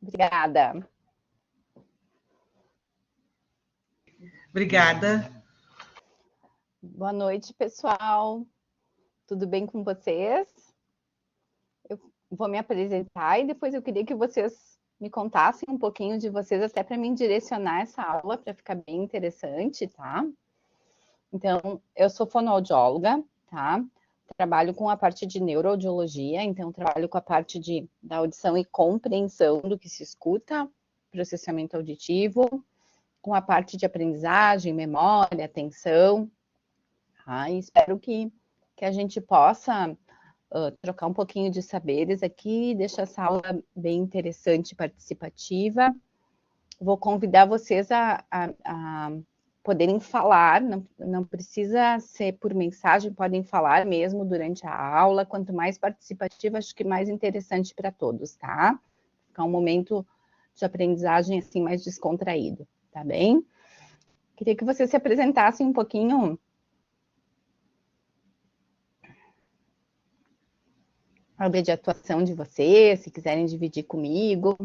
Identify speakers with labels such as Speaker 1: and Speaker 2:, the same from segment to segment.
Speaker 1: Obrigada.
Speaker 2: Obrigada.
Speaker 1: Boa noite, pessoal. Tudo bem com vocês? Eu vou me apresentar e depois eu queria que vocês me contassem um pouquinho de vocês, até para mim direcionar essa aula, para ficar bem interessante, tá? Então, eu sou fonoaudióloga, tá? Trabalho com a parte de neuroaudiologia, então trabalho com a parte da audição e compreensão do que se escuta, processamento auditivo, com a parte de aprendizagem, memória, atenção, tá? E espero que a gente possa trocar um pouquinho de saberes aqui, deixar essa aula bem interessante e participativa. Vou convidar vocês a poderem falar, não precisa ser por mensagem, podem falar mesmo durante a aula. Quanto mais participativa, acho que mais interessante para todos, tá? Ficar um momento de aprendizagem assim mais descontraído, tá bem? Queria que vocês se apresentassem um pouquinho. A área de atuação de vocês, se quiserem dividir comigo.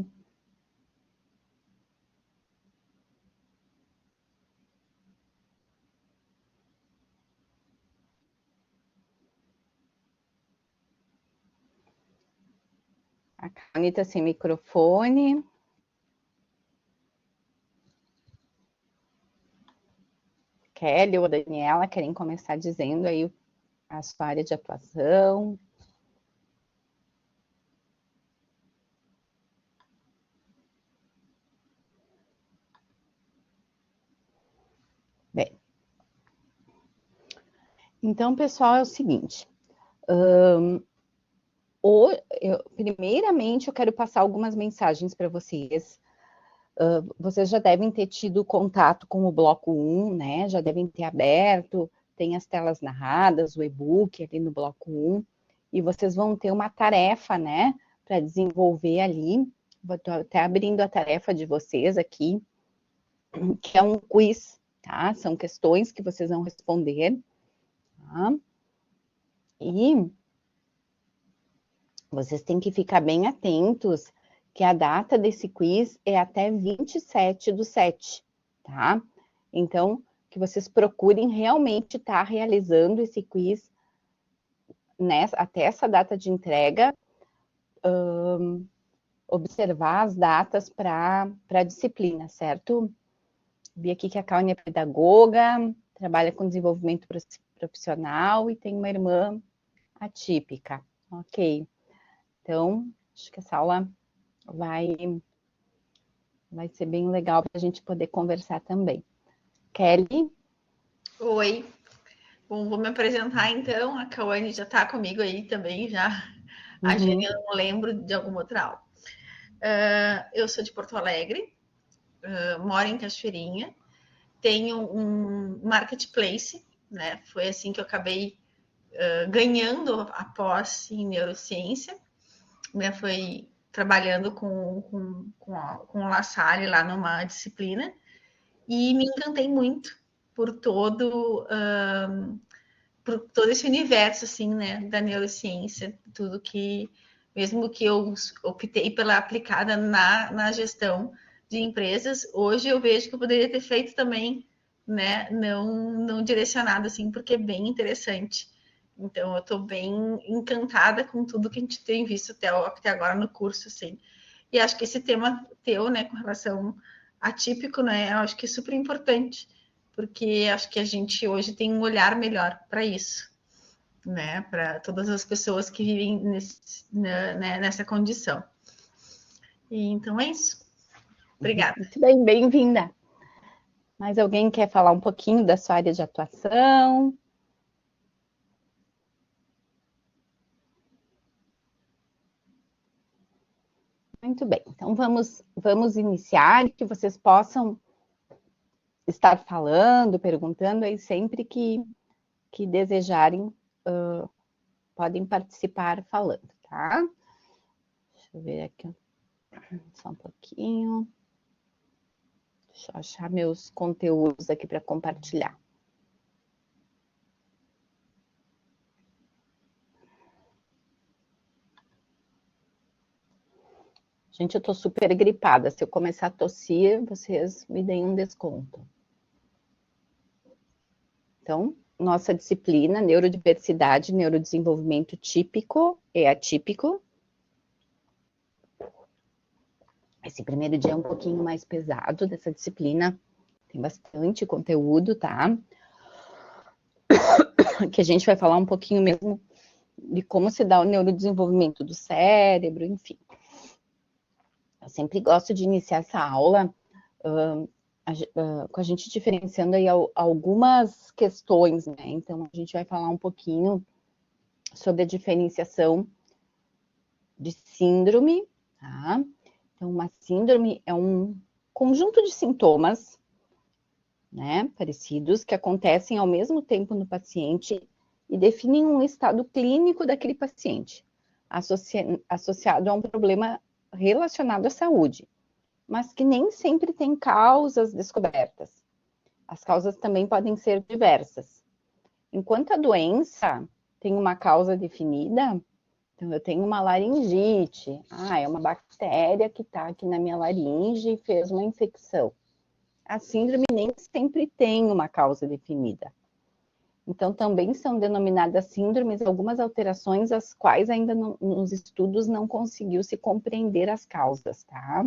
Speaker 1: A Kaune está sem microfone. Kelly ou a Daniela querem começar dizendo aí a sua área de atuação. Bem, então, pessoal, é o seguinte. Primeiramente, eu quero passar algumas mensagens para vocês. Vocês já devem ter tido contato com o bloco 1, né? Já devem ter aberto, tem as telas narradas, o e-book ali no bloco 1, e vocês vão ter uma tarefa, né? Para desenvolver ali. Vou até abrindo a tarefa de vocês aqui, que é um quiz, tá? São questões que vocês vão responder, tá? E vocês têm que ficar bem atentos que a data desse quiz é até 27/7, tá? Então, que vocês procurem realmente estar realizando esse quiz até essa data de entrega, observar as datas para a disciplina, certo? Vi aqui que a Kaune é pedagoga, trabalha com desenvolvimento profissional e tem uma irmã atípica. Ok. Então, acho que essa aula vai ser bem legal para a gente poder conversar também. Kelly?
Speaker 3: Oi. Bom, vou me apresentar então. A Kawane já está comigo aí também, já. A Jane, eu não lembro de alguma outra aula. Eu sou de Porto Alegre, moro em Cachoeirinha, tenho um marketplace, né? Foi assim que eu acabei ganhando a pós em neurociência, né? Foi trabalhando com o La Salle lá numa disciplina e me encantei muito por todo esse universo assim, né, da neurociência, tudo que mesmo que eu optei pela aplicada na gestão de empresas, hoje eu vejo que eu poderia ter feito também, né, não direcionado assim, porque é bem interessante. Então eu estou bem encantada com tudo que a gente tem visto até agora no curso, assim. E acho que esse tema teu, né, com relação atípico, né, eu acho que é super importante, porque acho que a gente hoje tem um olhar melhor para isso, né, para todas as pessoas que vivem nessa condição. E, então é isso. Obrigada.
Speaker 1: Muito bem, bem-vinda. Mais alguém quer falar um pouquinho da sua área de atuação? Muito bem, então vamos iniciar, que vocês possam estar falando, perguntando aí sempre que desejarem, podem participar falando, tá? Deixa eu ver aqui, só um pouquinho. Deixa eu achar meus conteúdos aqui para compartilhar. Gente, eu tô super gripada. Se eu começar a tossir, vocês me deem um desconto. Então, nossa disciplina, neurodiversidade, neurodesenvolvimento típico e atípico. Esse primeiro dia é um pouquinho mais pesado dessa disciplina. Tem bastante conteúdo, tá? Que a gente vai falar um pouquinho mesmo de como se dá o neurodesenvolvimento do cérebro, enfim. Eu sempre gosto de iniciar essa aula com a gente diferenciando aí algumas questões, né? Então, a gente vai falar um pouquinho sobre a diferenciação de síndrome, tá? Então, uma síndrome é um conjunto de sintomas, né, parecidos, que acontecem ao mesmo tempo no paciente e definem um estado clínico daquele paciente, associado a um problema relacionado à saúde, mas que nem sempre tem causas descobertas. As causas também podem ser diversas. Enquanto a doença tem uma causa definida, então eu tenho uma laringite, é uma bactéria que está aqui na minha laringe e fez uma infecção. A síndrome nem sempre tem uma causa definida. Então, também são denominadas síndromes algumas alterações as quais ainda nos estudos não conseguiu se compreender as causas, tá?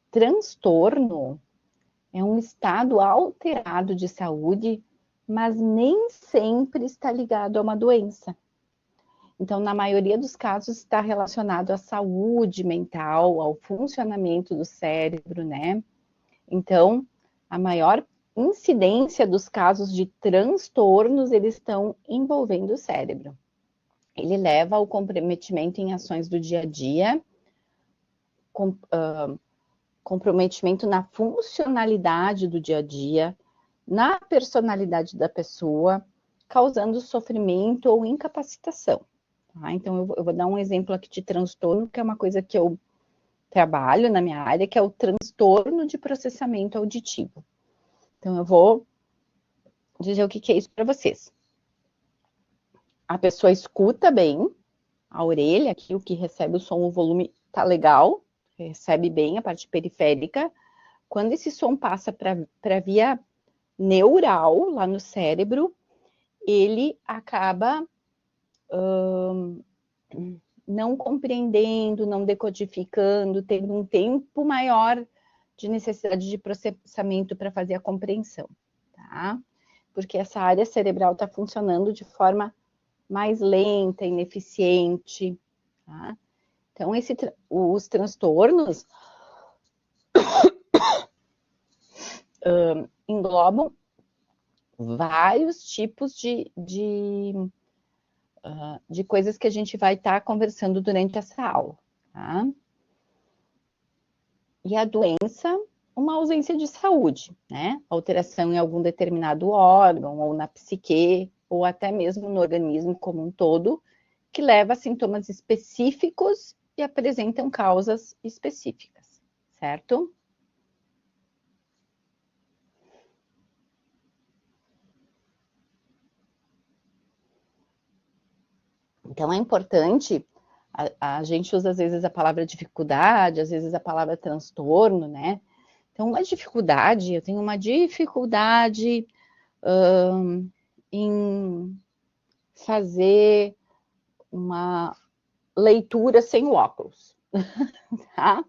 Speaker 1: Transtorno é um estado alterado de saúde, mas nem sempre está ligado a uma doença. Então, na maioria dos casos, está relacionado à saúde mental, ao funcionamento do cérebro, né? Então, a maior incidência dos casos de transtornos, eles estão envolvendo o cérebro. Ele leva ao comprometimento em ações do dia a dia, comprometimento na funcionalidade do dia a dia, na personalidade da pessoa, causando sofrimento ou incapacitação. Tá? Então, eu vou dar um exemplo aqui de transtorno, que é uma coisa que eu trabalho na minha área, que é o transtorno de processamento auditivo. Então, eu vou dizer o que é isso para vocês. A pessoa escuta bem, a orelha, aqui o que recebe o som, o volume tá legal, recebe bem a parte periférica. Quando esse som passa para a via neural, lá no cérebro, ele acaba não compreendendo, não decodificando, tendo um tempo maior de necessidade de processamento para fazer a compreensão, tá? Porque essa área cerebral está funcionando de forma mais lenta, ineficiente, tá? Então, os transtornos englobam vários tipos de coisas que a gente vai estar conversando durante essa aula, tá? E a doença, uma ausência de saúde, né? Alteração em algum determinado órgão, ou na psique, ou até mesmo no organismo como um todo, que leva a sintomas específicos e apresentam causas específicas, certo? Então, é importante, a gente usa às vezes a palavra dificuldade, às vezes a palavra transtorno, né? Então, uma dificuldade, eu tenho uma dificuldade em fazer uma leitura sem o óculos, tá?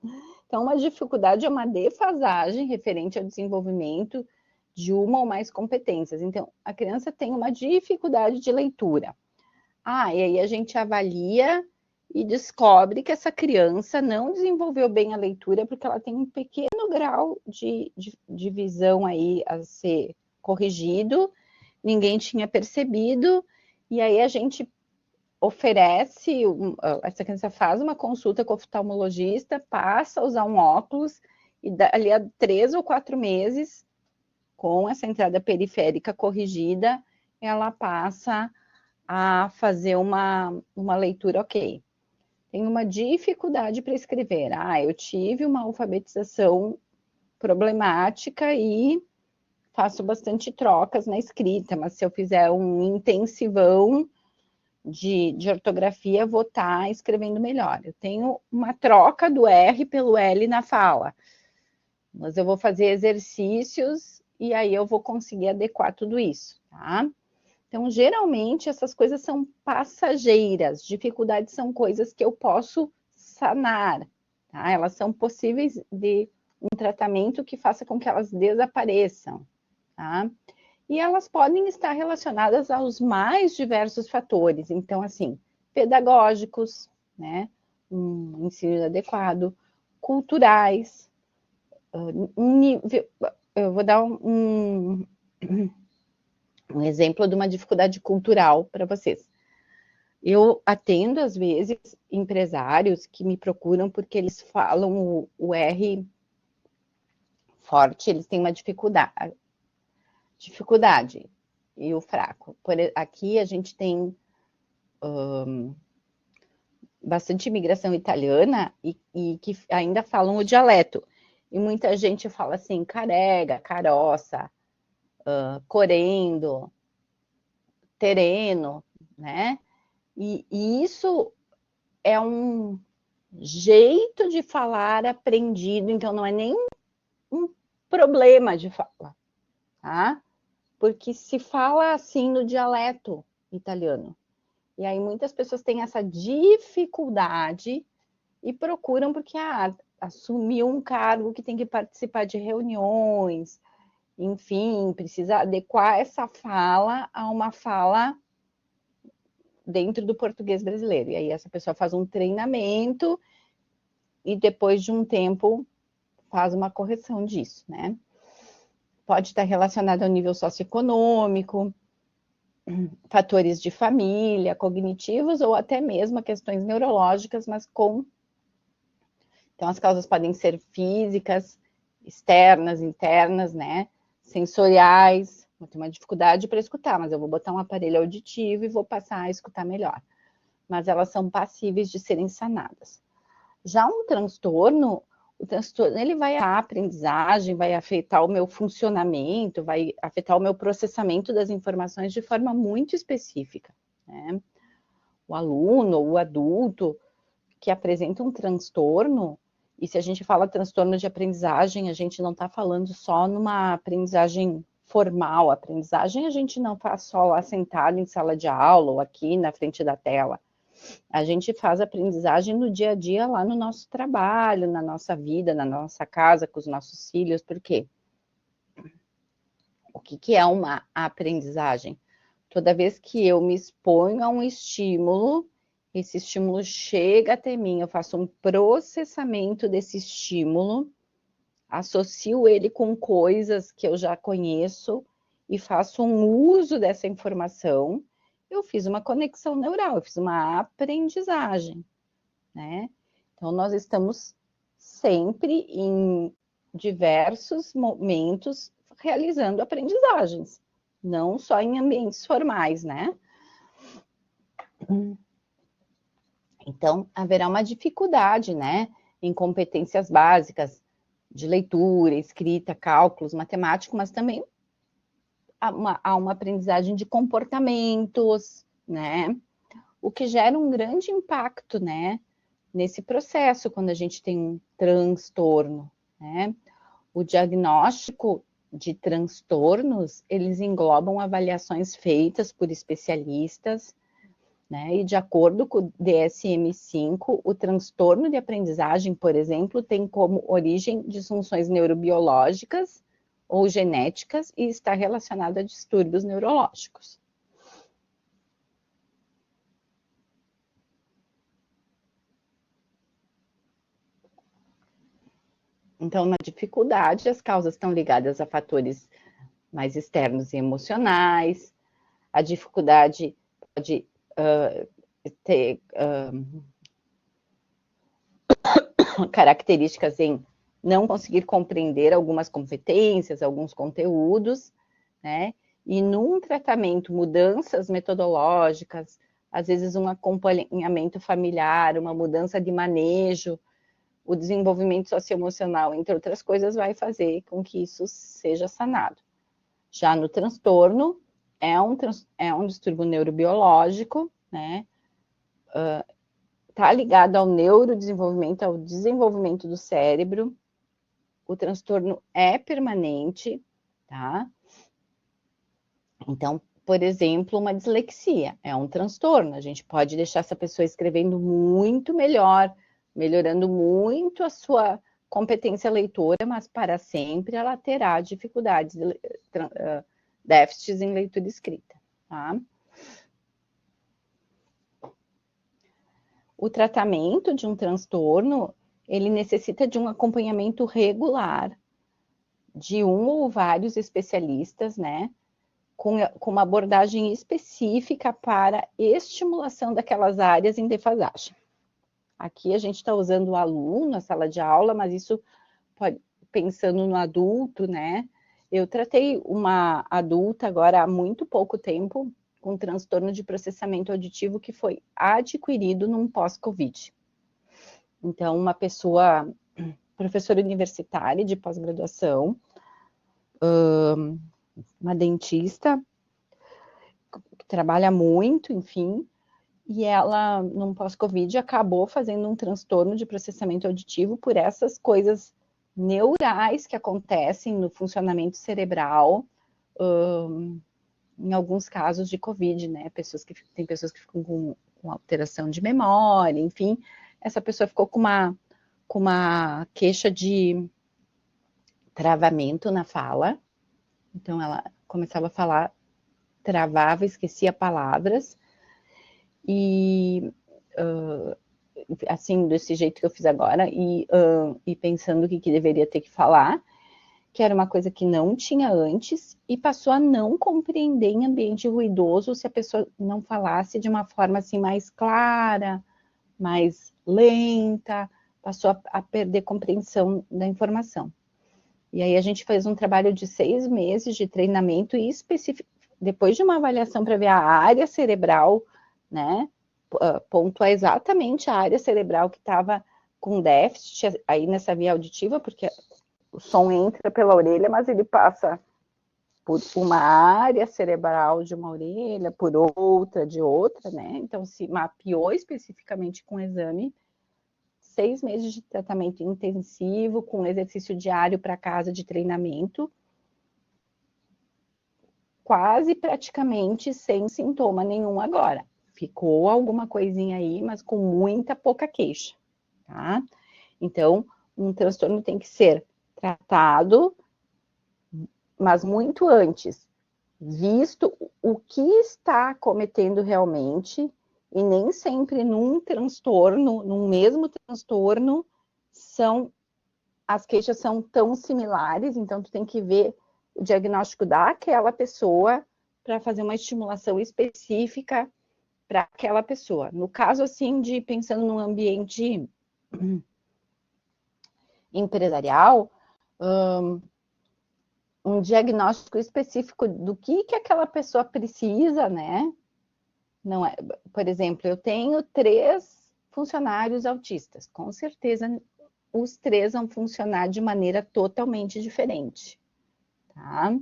Speaker 1: Então, uma dificuldade é uma defasagem referente ao desenvolvimento de uma ou mais competências. Então, a criança tem uma dificuldade de leitura. E aí a gente avalia e descobre que essa criança não desenvolveu bem a leitura porque ela tem um pequeno grau de visão aí a ser corrigido, ninguém tinha percebido, e aí a gente oferece, essa criança faz uma consulta com o oftalmologista, passa a usar um óculos, e ali a 3 ou 4 meses, com essa entrada periférica corrigida, ela passa a fazer uma leitura ok. Tem uma dificuldade para escrever. Eu tive uma alfabetização problemática e faço bastante trocas na escrita, mas se eu fizer um intensivão, de ortografia, vou estar escrevendo melhor. Eu tenho uma troca do R pelo L na fala, mas eu vou fazer exercícios e aí eu vou conseguir adequar tudo isso, tá? Então, geralmente, essas coisas são passageiras, dificuldades são coisas que eu posso sanar, tá? Elas são possíveis de um tratamento que faça com que elas desapareçam, tá? E elas podem estar relacionadas aos mais diversos fatores. Então, assim, pedagógicos, né? Um ensino adequado, culturais, um nível. Eu vou dar um exemplo de uma dificuldade cultural para vocês. Eu atendo, às vezes, empresários que me procuram porque eles falam o R forte, eles têm uma dificuldade e o fraco. Aqui a gente tem bastante imigração italiana e que ainda falam o dialeto. E muita gente fala assim, carega, caroça, correndo, tereno, né? E isso é um jeito de falar aprendido, então não é nem um problema de fala, tá? Porque se fala assim no dialeto italiano. E aí muitas pessoas têm essa dificuldade e procuram porque assumiu um cargo que tem que participar de reuniões, enfim, precisa adequar essa fala a uma fala dentro do português brasileiro. E aí essa pessoa faz um treinamento e depois de um tempo faz uma correção disso, né? Pode estar relacionado ao nível socioeconômico, fatores de família, cognitivos ou até mesmo a questões neurológicas, mas com... Então, as causas podem ser físicas, externas, internas, né? Sensoriais. Vou ter uma dificuldade para escutar, mas eu vou botar um aparelho auditivo e vou passar a escutar melhor. Mas elas são passíveis de serem sanadas. Já um transtorno, o transtorno ele vai afetar a aprendizagem, vai afetar o meu funcionamento, vai afetar o meu processamento das informações de forma muito específica, né? O aluno, o adulto que apresenta um transtorno, e se a gente fala transtorno de aprendizagem, a gente não está falando só numa aprendizagem formal, a aprendizagem a gente não faz só lá sentado em sala de aula ou aqui na frente da tela. A gente faz aprendizagem no dia a dia, lá no nosso trabalho, na nossa vida, na nossa casa, com os nossos filhos. Por quê? O que é uma aprendizagem? Toda vez que eu me exponho a um estímulo, esse estímulo chega até mim, eu faço um processamento desse estímulo, associo ele com coisas que eu já conheço e faço um uso dessa informação. Eu fiz uma conexão neural, eu fiz uma aprendizagem, né? Então, nós estamos sempre em diversos momentos realizando aprendizagens, não só em ambientes formais, né? Então, haverá uma dificuldade, né, em competências básicas de leitura, escrita, cálculos, matemática, mas também há uma aprendizagem de comportamentos, né? O que gera um grande impacto, né, nesse processo, quando a gente tem um transtorno, né? O diagnóstico de transtornos, eles englobam avaliações feitas por especialistas, né? E de acordo com o DSM-5, o transtorno de aprendizagem, por exemplo, tem como origem disfunções neurobiológicas ou genéticas e está relacionado a distúrbios neurológicos. Então, na dificuldade, as causas estão ligadas a fatores mais externos e emocionais. A dificuldade pode ter características em não conseguir compreender algumas competências, alguns conteúdos, né? E num tratamento, mudanças metodológicas, às vezes um acompanhamento familiar, uma mudança de manejo, o desenvolvimento socioemocional, entre outras coisas, vai fazer com que isso seja sanado. Já no transtorno, é um distúrbio neurobiológico, né? Está ligado ao neurodesenvolvimento, ao desenvolvimento do cérebro. O transtorno é permanente, tá? Então, por exemplo, uma dislexia é um transtorno. A gente pode deixar essa pessoa escrevendo muito melhor, melhorando muito a sua competência leitora, mas para sempre ela terá dificuldades, déficits em leitura e escrita, tá? O tratamento de um transtorno, ele necessita de um acompanhamento regular de um ou vários especialistas, né? Com uma abordagem específica para estimulação daquelas áreas em defasagem. Aqui a gente está usando o aluno na sala de aula, mas isso pode, pensando no adulto, né? Eu tratei uma adulta agora há muito pouco tempo com transtorno de processamento auditivo que foi adquirido num pós-Covid. Então, uma pessoa, professora universitária de pós-graduação, uma dentista, que trabalha muito, enfim, e ela, num pós-Covid, acabou fazendo um transtorno de processamento auditivo por essas coisas neurais que acontecem no funcionamento cerebral, em alguns casos de Covid, né? Tem pessoas que ficam com alteração de memória, enfim. Essa pessoa ficou com uma queixa de travamento na fala. Então, ela começava a falar, travava, esquecia palavras. E, assim, desse jeito que eu fiz agora, e pensando o que deveria ter que falar, que era uma coisa que não tinha antes, e passou a não compreender em ambiente ruidoso se a pessoa não falasse de uma forma assim mais clara, mais lenta, passou a perder compreensão da informação. E aí a gente fez um trabalho de 6 meses de treinamento e depois de uma avaliação para ver a área cerebral, né, pontuar exatamente a área cerebral que estava com déficit aí nessa via auditiva, porque o som entra pela orelha, mas ele passa por uma área cerebral de uma orelha, por outra de outra, né? Então, se mapeou especificamente com o exame, 6 meses de tratamento intensivo, com exercício diário para casa de treinamento, quase praticamente sem sintoma nenhum agora. Ficou alguma coisinha aí, mas com muita pouca queixa, tá? Então, um transtorno tem que ser tratado, mas muito antes, visto o que está cometendo realmente, e nem sempre num mesmo transtorno, as queixas são tão similares, então tu tem que ver o diagnóstico daquela pessoa para fazer uma estimulação específica para aquela pessoa. No caso, assim, de pensando num ambiente empresarial, um diagnóstico específico do que aquela pessoa precisa, né? Não é, por exemplo, eu tenho 3 funcionários autistas, com certeza os 3 vão funcionar de maneira totalmente diferente, tá?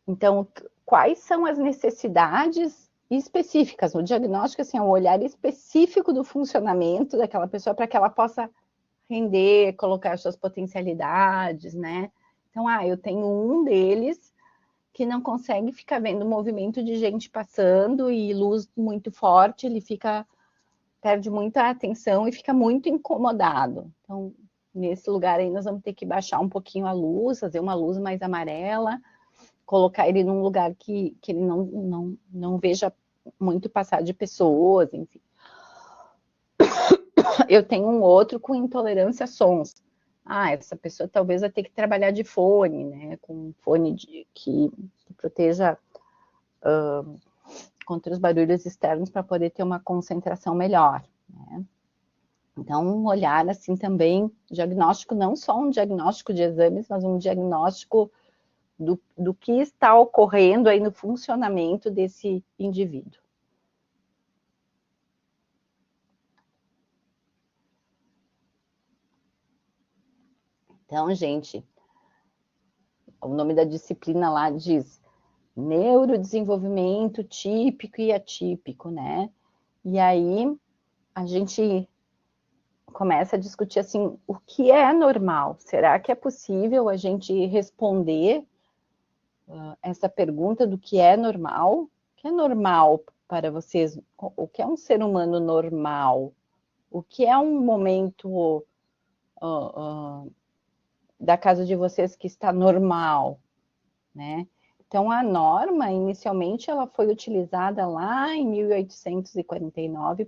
Speaker 1: Então, quais são as necessidades específicas? O diagnóstico, assim, é um olhar específico do funcionamento daquela pessoa para que ela possa render, colocar as suas potencialidades, né? Então, eu tenho um deles que não consegue ficar vendo movimento de gente passando e luz muito forte, ele perde muita atenção e fica muito incomodado. Então, nesse lugar aí, nós vamos ter que baixar um pouquinho a luz, fazer uma luz mais amarela, colocar ele num lugar que ele não veja muito passar de pessoas, enfim. Eu tenho um outro com intolerância a sons. Essa pessoa talvez vai ter que trabalhar de fone, né? Com um fone que proteja contra os barulhos externos para poder ter uma concentração melhor, né? Então, um olhar assim também, diagnóstico, não só um diagnóstico de exames, mas um diagnóstico do que está ocorrendo aí no funcionamento desse indivíduo. Então, gente, o nome da disciplina lá diz neurodesenvolvimento típico e atípico, né? E aí a gente começa a discutir assim, o que é normal? Será que é possível a gente responder essa pergunta do que é normal? O que é normal para vocês? O que é um ser humano normal? O que é um momento da casa de vocês que está normal, né? Então, a norma, inicialmente, ela foi utilizada lá em 1849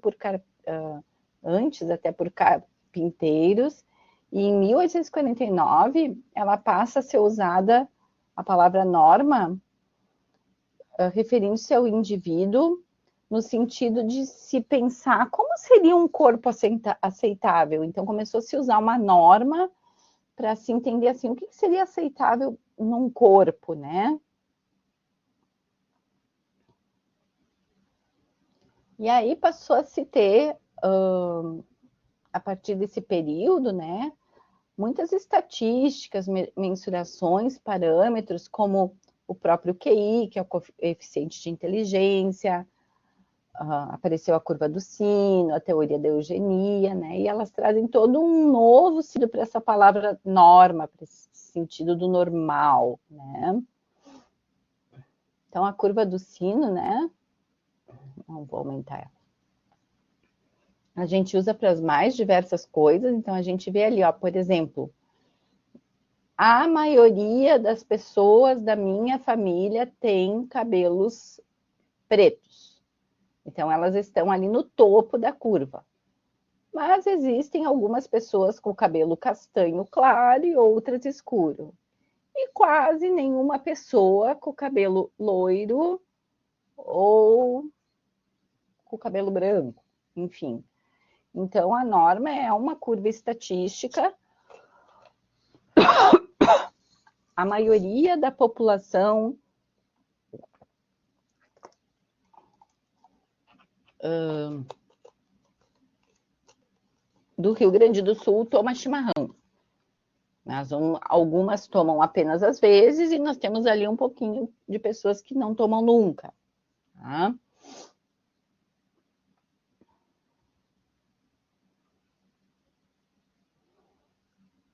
Speaker 1: antes até por carpinteiros, e em 1849 ela passa a ser usada, a palavra norma, referindo-se ao indivíduo, no sentido de se pensar como seria um corpo aceitável. Então, começou a se usar uma norma para se entender assim, o que seria aceitável num corpo, né? E aí passou a se ter, a partir desse período, né, muitas estatísticas, mensurações, parâmetros, como o próprio QI, que é o coeficiente de inteligência, apareceu a curva do sino, a teoria da eugenia, né, e elas trazem todo um novo sentido para essa palavra norma, para esse sentido do normal, né. Então, a curva do sino, né, não vou aumentar ela. A gente usa para as mais diversas coisas, então a gente vê ali, ó, por exemplo, a maioria das pessoas da minha família tem cabelos pretos. Então elas estão ali no topo da curva. Mas existem algumas pessoas com cabelo castanho claro e outras escuro. E quase nenhuma pessoa com cabelo loiro ou com cabelo branco, enfim. Então, a norma é uma curva estatística. A maioria da população do Rio Grande do Sul toma chimarrão. Mas algumas tomam apenas às vezes e nós temos ali um pouquinho de pessoas que não tomam nunca. Tá?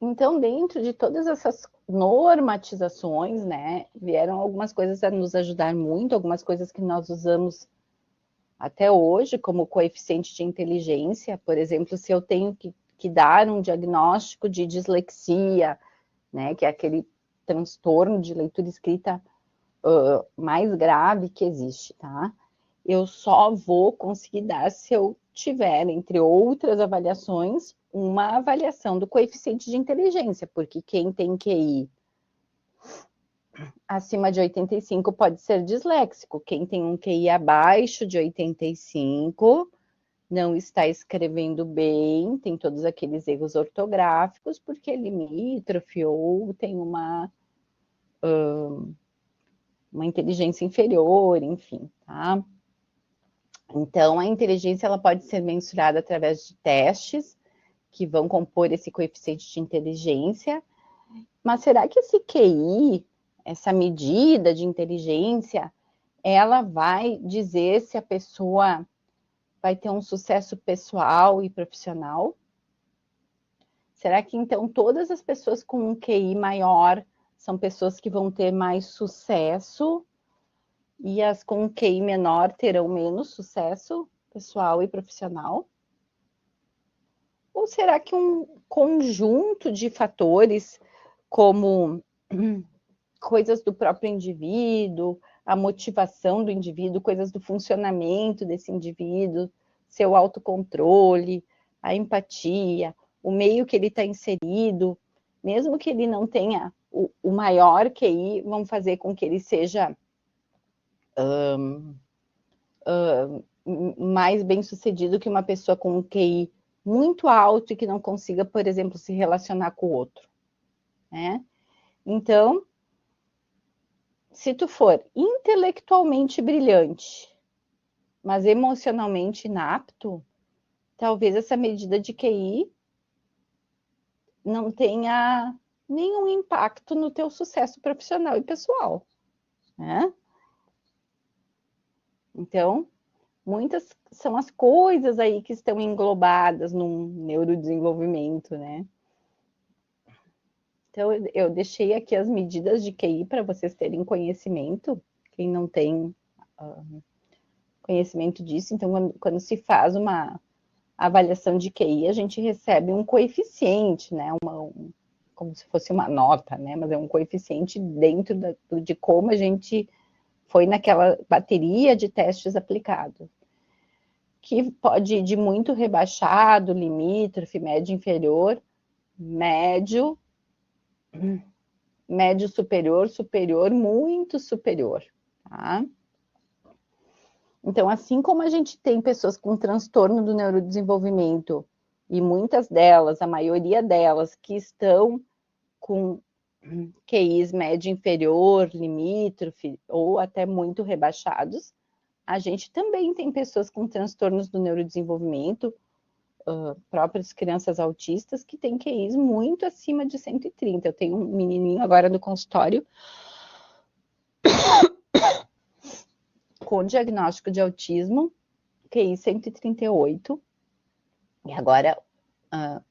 Speaker 1: Então, dentro de todas essas normatizações, né, vieram algumas coisas a nos ajudar muito, algumas coisas que nós usamos até hoje, como o coeficiente de inteligência, por exemplo, se eu tenho que dar um diagnóstico de dislexia, né, que é aquele transtorno de leitura e escrita mais grave que existe, tá? Eu só vou conseguir dar se eu tiver, entre outras avaliações, uma avaliação do coeficiente de inteligência, porque quem tem QI acima de 85 pode ser disléxico, quem tem um QI abaixo de 85 não está escrevendo bem, tem todos aqueles erros ortográficos, porque é limítrofe ou tem uma inteligência inferior, enfim, tá? Então, a inteligência ela pode ser mensurada através de testes que vão compor esse coeficiente de inteligência, mas será que esse QI, essa medida de inteligência, ela vai dizer se a pessoa vai ter um sucesso pessoal e profissional? Será que então todas as pessoas com um QI maior são pessoas que vão ter mais sucesso e as com um QI menor terão menos sucesso pessoal e profissional? Ou será que um conjunto de fatores, como coisas do próprio indivíduo, a motivação do indivíduo, coisas do funcionamento desse indivíduo, seu autocontrole, a empatia, o meio que ele está inserido, mesmo que ele não tenha o maior QI, vão fazer com que ele seja mais bem sucedido que uma pessoa com um QI muito alto e que não consiga, por exemplo, se relacionar com o outro, né? Então, se tu for intelectualmente brilhante, mas emocionalmente inapto, talvez essa medida de QI não tenha nenhum impacto no teu sucesso profissional e pessoal, né? Então, muitas são as coisas aí que estão englobadas num neurodesenvolvimento, né? Então, eu deixei aqui as medidas de QI para vocês terem conhecimento, quem não tem conhecimento disso. Então, quando se faz uma avaliação de QI, a gente recebe um coeficiente, né? Como se fosse uma nota, né? Mas é um coeficiente dentro de como a gente foi naquela bateria de testes aplicados, que pode ir de muito rebaixado, limítrofe, médio inferior, médio, médio superior, superior, muito superior, tá? Então, assim como a gente tem pessoas com transtorno do neurodesenvolvimento, e muitas delas, a maioria delas, que estão com QIs médio inferior, limítrofe, ou até muito rebaixados, a gente também tem pessoas com transtornos do neurodesenvolvimento, próprias crianças autistas, que têm QIs muito acima de 130. Eu tenho um menininho agora no consultório com diagnóstico de autismo, QI 138, e agora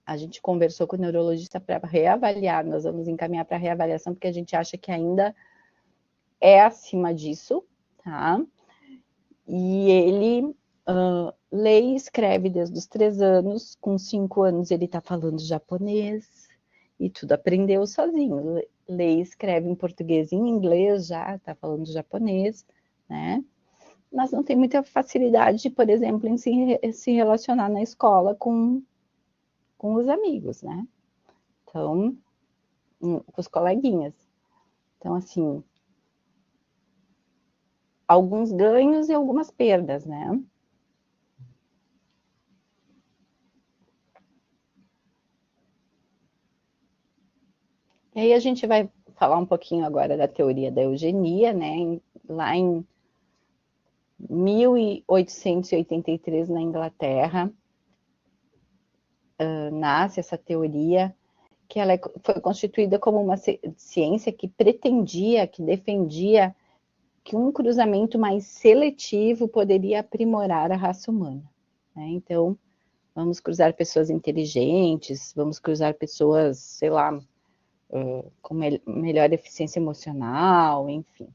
Speaker 1: a gente conversou com o neurologista para reavaliar, nós vamos encaminhar para reavaliação, porque a gente acha que ainda é acima disso, tá? E ele lê e escreve desde os 3 anos, com 5 anos ele está falando japonês, e tudo aprendeu sozinho. Lê e escreve em português e em inglês já, está falando japonês, né? Mas não tem muita facilidade, por exemplo, em se relacionar na escola com os amigos, né? Então, com os coleguinhas. Então, assim, alguns ganhos e algumas perdas, né? E aí a gente vai falar um pouquinho agora da teoria da eugenia, né? Lá em 1883, na Inglaterra, nasce essa teoria, que ela foi constituída como uma ciência que pretendia, que defendia que um cruzamento mais seletivo poderia aprimorar a raça humana, né? Então, vamos cruzar pessoas inteligentes, vamos cruzar pessoas, sei lá, com melhor eficiência emocional, enfim.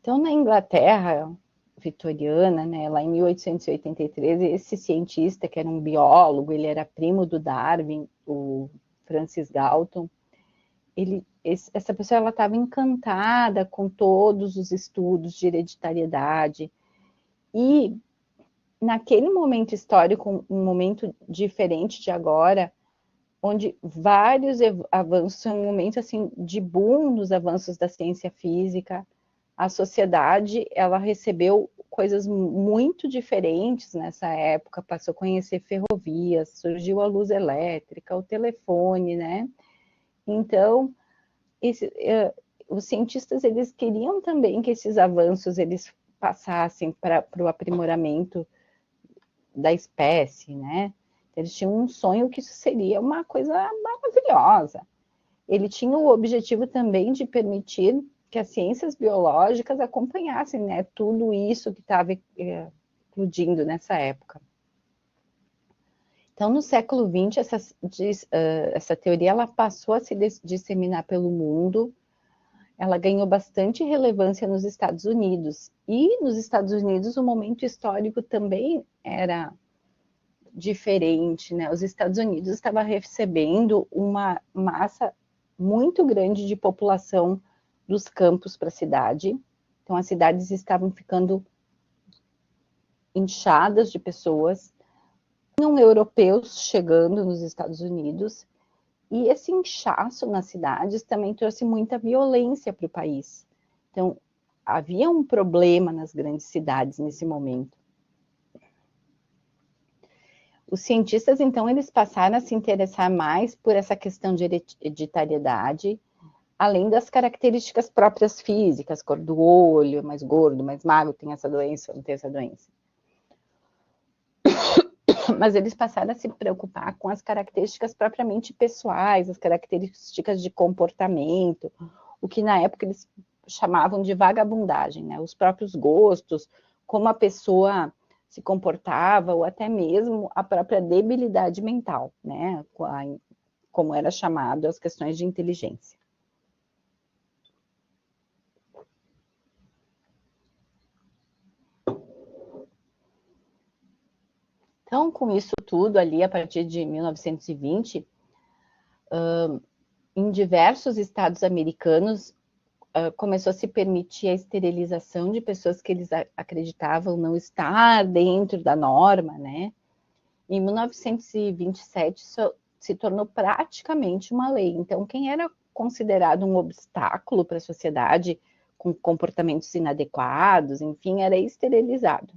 Speaker 1: Então, na Inglaterra vitoriana, né, lá em 1883, esse cientista, que era um biólogo, ele era primo do Darwin, o Francis Galton, essa pessoa ela estava encantada com todos os estudos de hereditariedade, e naquele momento histórico, um momento diferente de agora, onde vários avanços, um momento assim de boom nos avanços da ciência física, a sociedade ela recebeu coisas muito diferentes nessa época, passou a conhecer ferrovias, surgiu a luz elétrica, o telefone, né? Então, os cientistas eles queriam também que esses avanços eles passassem para o aprimoramento da espécie, né? Eles tinham um sonho que isso seria uma coisa maravilhosa. Ele tinha o objetivo também de permitir que as ciências biológicas acompanhassem, né, tudo isso que estava explodindo nessa época. Então, no século XX, essa teoria ela passou a se disseminar pelo mundo, ela ganhou bastante relevância nos Estados Unidos. E nos Estados Unidos, o momento histórico também era diferente, né? Os Estados Unidos estavam recebendo uma massa muito grande de população dos campos para a cidade. Então, as cidades estavam ficando inchadas de pessoas. Tinham europeus chegando nos Estados Unidos. E esse inchaço nas cidades também trouxe muita violência para o país. Então, havia um problema nas grandes cidades nesse momento. Os cientistas, então, eles passaram a se interessar mais por essa questão de hereditariedade, além das características próprias físicas, cor do olho, mais gordo, mais magro, tem essa doença, não tem essa doença. Mas eles passaram a se preocupar com as características propriamente pessoais, as características de comportamento, o que na época eles chamavam de vagabundagem, né? Os próprios gostos, como a pessoa se comportava, ou até mesmo a própria debilidade mental, né? Como era chamado as questões de inteligência. Então, com isso tudo ali, a partir de 1920, em diversos estados americanos, começou a se permitir a esterilização de pessoas que eles acreditavam não estar dentro da norma, né? Em 1927, isso se tornou praticamente uma lei. Então, quem era considerado um obstáculo para a sociedade, com comportamentos inadequados, enfim, era esterilizado.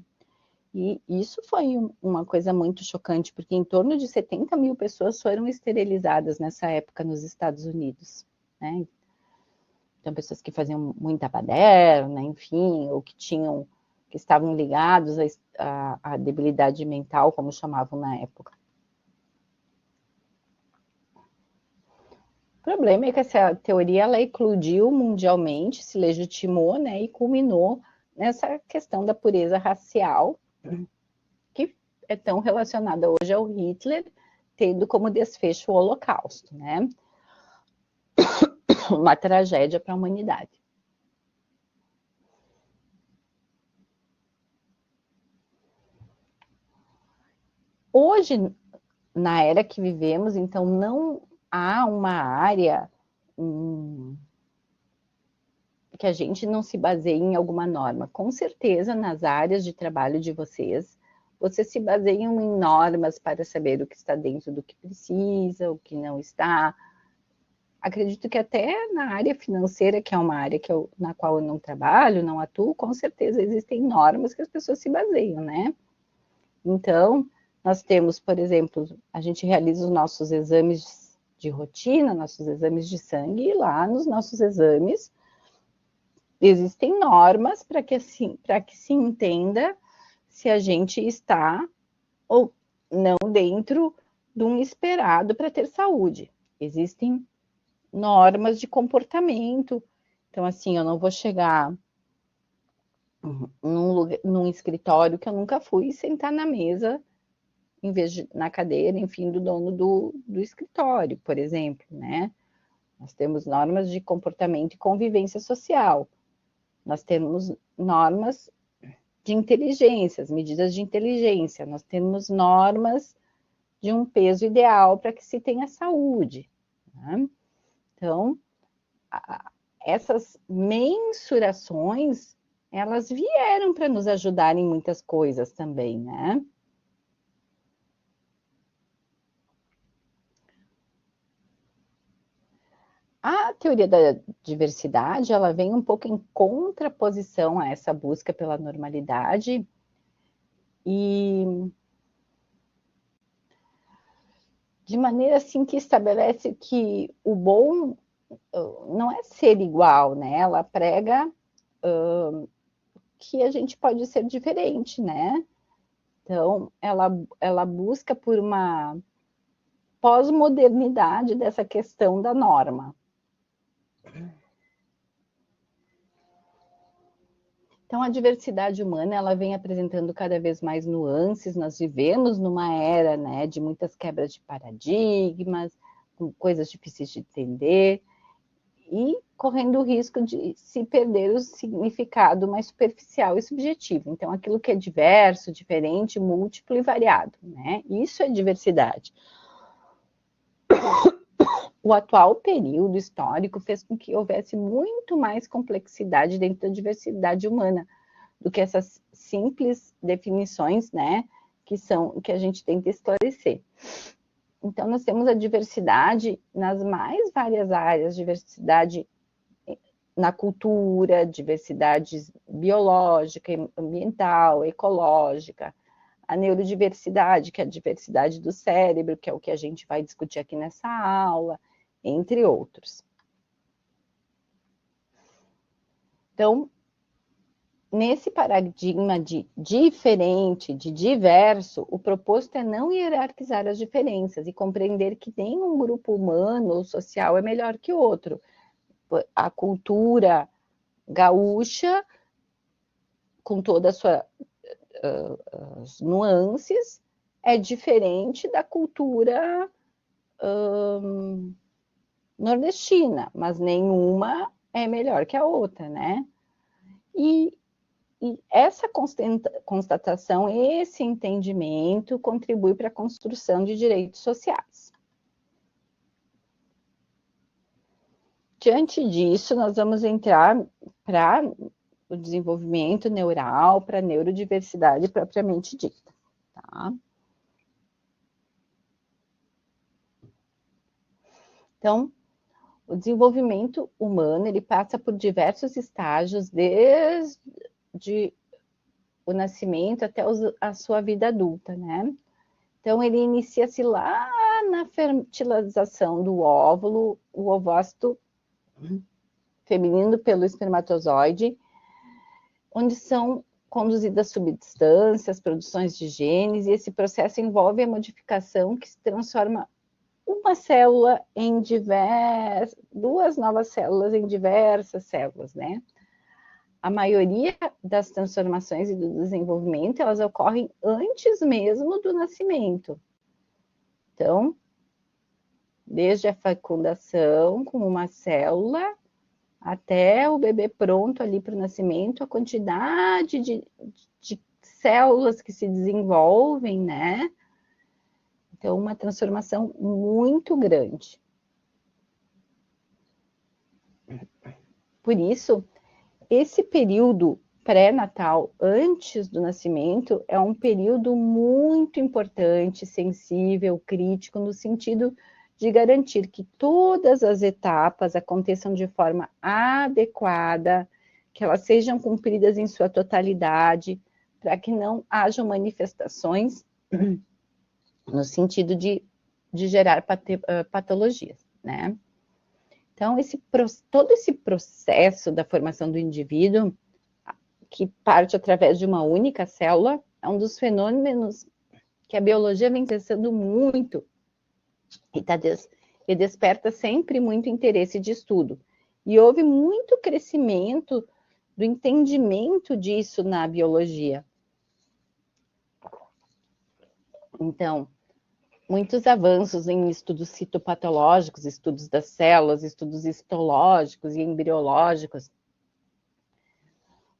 Speaker 1: E isso foi uma coisa muito chocante, porque em torno de 70 mil pessoas foram esterilizadas nessa época nos Estados Unidos, né? Então, pessoas que faziam muita baderna, enfim, ou que estavam ligados à debilidade mental, como chamavam na época. O problema é que essa teoria ela eclodiu mundialmente, se legitimou, né, e culminou nessa questão da pureza racial, que é tão relacionada hoje ao Hitler, tendo como desfecho o Holocausto, né? Uma tragédia para a humanidade. Hoje, na era que vivemos, então, não há uma área que a gente não se baseie em alguma norma. Com certeza, nas áreas de trabalho de vocês se baseiam em normas para saber o que está dentro do que precisa, o que não está. Acredito que até na área financeira, que é uma área na qual eu não trabalho, não atuo, com certeza existem normas que as pessoas se baseiam, né? Então, nós temos, por exemplo, a gente realiza os nossos exames de rotina, nossos exames de sangue, e lá nos nossos exames existem normas para que se entenda se a gente está ou não dentro de um esperado para ter saúde. Existem normas de comportamento. Então, assim, eu não vou chegar num escritório que eu nunca fui e sentar na mesa em vez de na cadeira, enfim, do dono do escritório, por exemplo, né? Nós temos normas de comportamento e convivência social. Nós temos normas de inteligência, as medidas de inteligência. Nós temos normas de um peso ideal para que se tenha saúde, né? Então, essas mensurações, elas vieram para nos ajudar em muitas coisas também, né? A teoria da diversidade, ela vem um pouco em contraposição a essa busca pela normalidade e de maneira assim que estabelece que o bom não é ser igual, né? Ela prega que a gente pode ser diferente, né? Então, ela busca por uma pós-modernidade dessa questão da norma. Então, a diversidade humana, ela vem apresentando cada vez mais nuances. Nós vivemos numa era, né, de muitas quebras de paradigmas, com coisas difíceis de entender, e correndo o risco de se perder o significado mais superficial e subjetivo. Então, aquilo que é diverso, diferente, múltiplo e variado, né? Isso é diversidade. O atual período histórico fez com que houvesse muito mais complexidade dentro da diversidade humana do que essas simples definições, né, que a gente tenta esclarecer. Então, nós temos a diversidade nas mais várias áreas, diversidade na cultura, diversidade biológica, ambiental, ecológica, a neurodiversidade, que é a diversidade do cérebro, que é o que a gente vai discutir aqui nessa aula, entre outros. Então, nesse paradigma de diferente, de diverso, o proposto é não hierarquizar as diferenças e compreender que nenhum grupo humano ou social é melhor que outro. A cultura, gaúcha, com toda a sua as nuances, é diferente da cultura nordestina, mas nenhuma é melhor que a outra, né? E essa constatação, esse entendimento contribui para a construção de direitos sociais. Diante disso, nós vamos entrar para o desenvolvimento neural, para a neurodiversidade propriamente dita, tá? Então, o desenvolvimento humano, ele passa por diversos estágios, desde o nascimento até a sua vida adulta, né? Então, ele inicia-se lá na fertilização do óvulo, o ovócito feminino pelo espermatozoide, onde são conduzidas substâncias, produções de genes, e esse processo envolve a modificação que se transforma uma célula em duas novas células em diversas células, né? A maioria das transformações e do desenvolvimento, elas ocorrem antes mesmo do nascimento. Então, desde a fecundação com uma célula até o bebê pronto ali para o nascimento, a quantidade de células que se desenvolvem, né? Então, uma transformação muito grande. Por isso, esse período pré-natal, antes do nascimento, é um período muito importante, sensível, crítico, no sentido de garantir que todas as etapas aconteçam de forma adequada, que elas sejam cumpridas em sua totalidade, para que não hajam manifestações no sentido de gerar patologias, né? Então, todo esse processo da formação do indivíduo, que parte através de uma única célula, é um dos fenômenos que a biologia vem pensando muito e desperta sempre muito interesse de estudo. E houve muito crescimento do entendimento disso na biologia. Então, muitos avanços em estudos citopatológicos, estudos das células, estudos histológicos e embriológicos.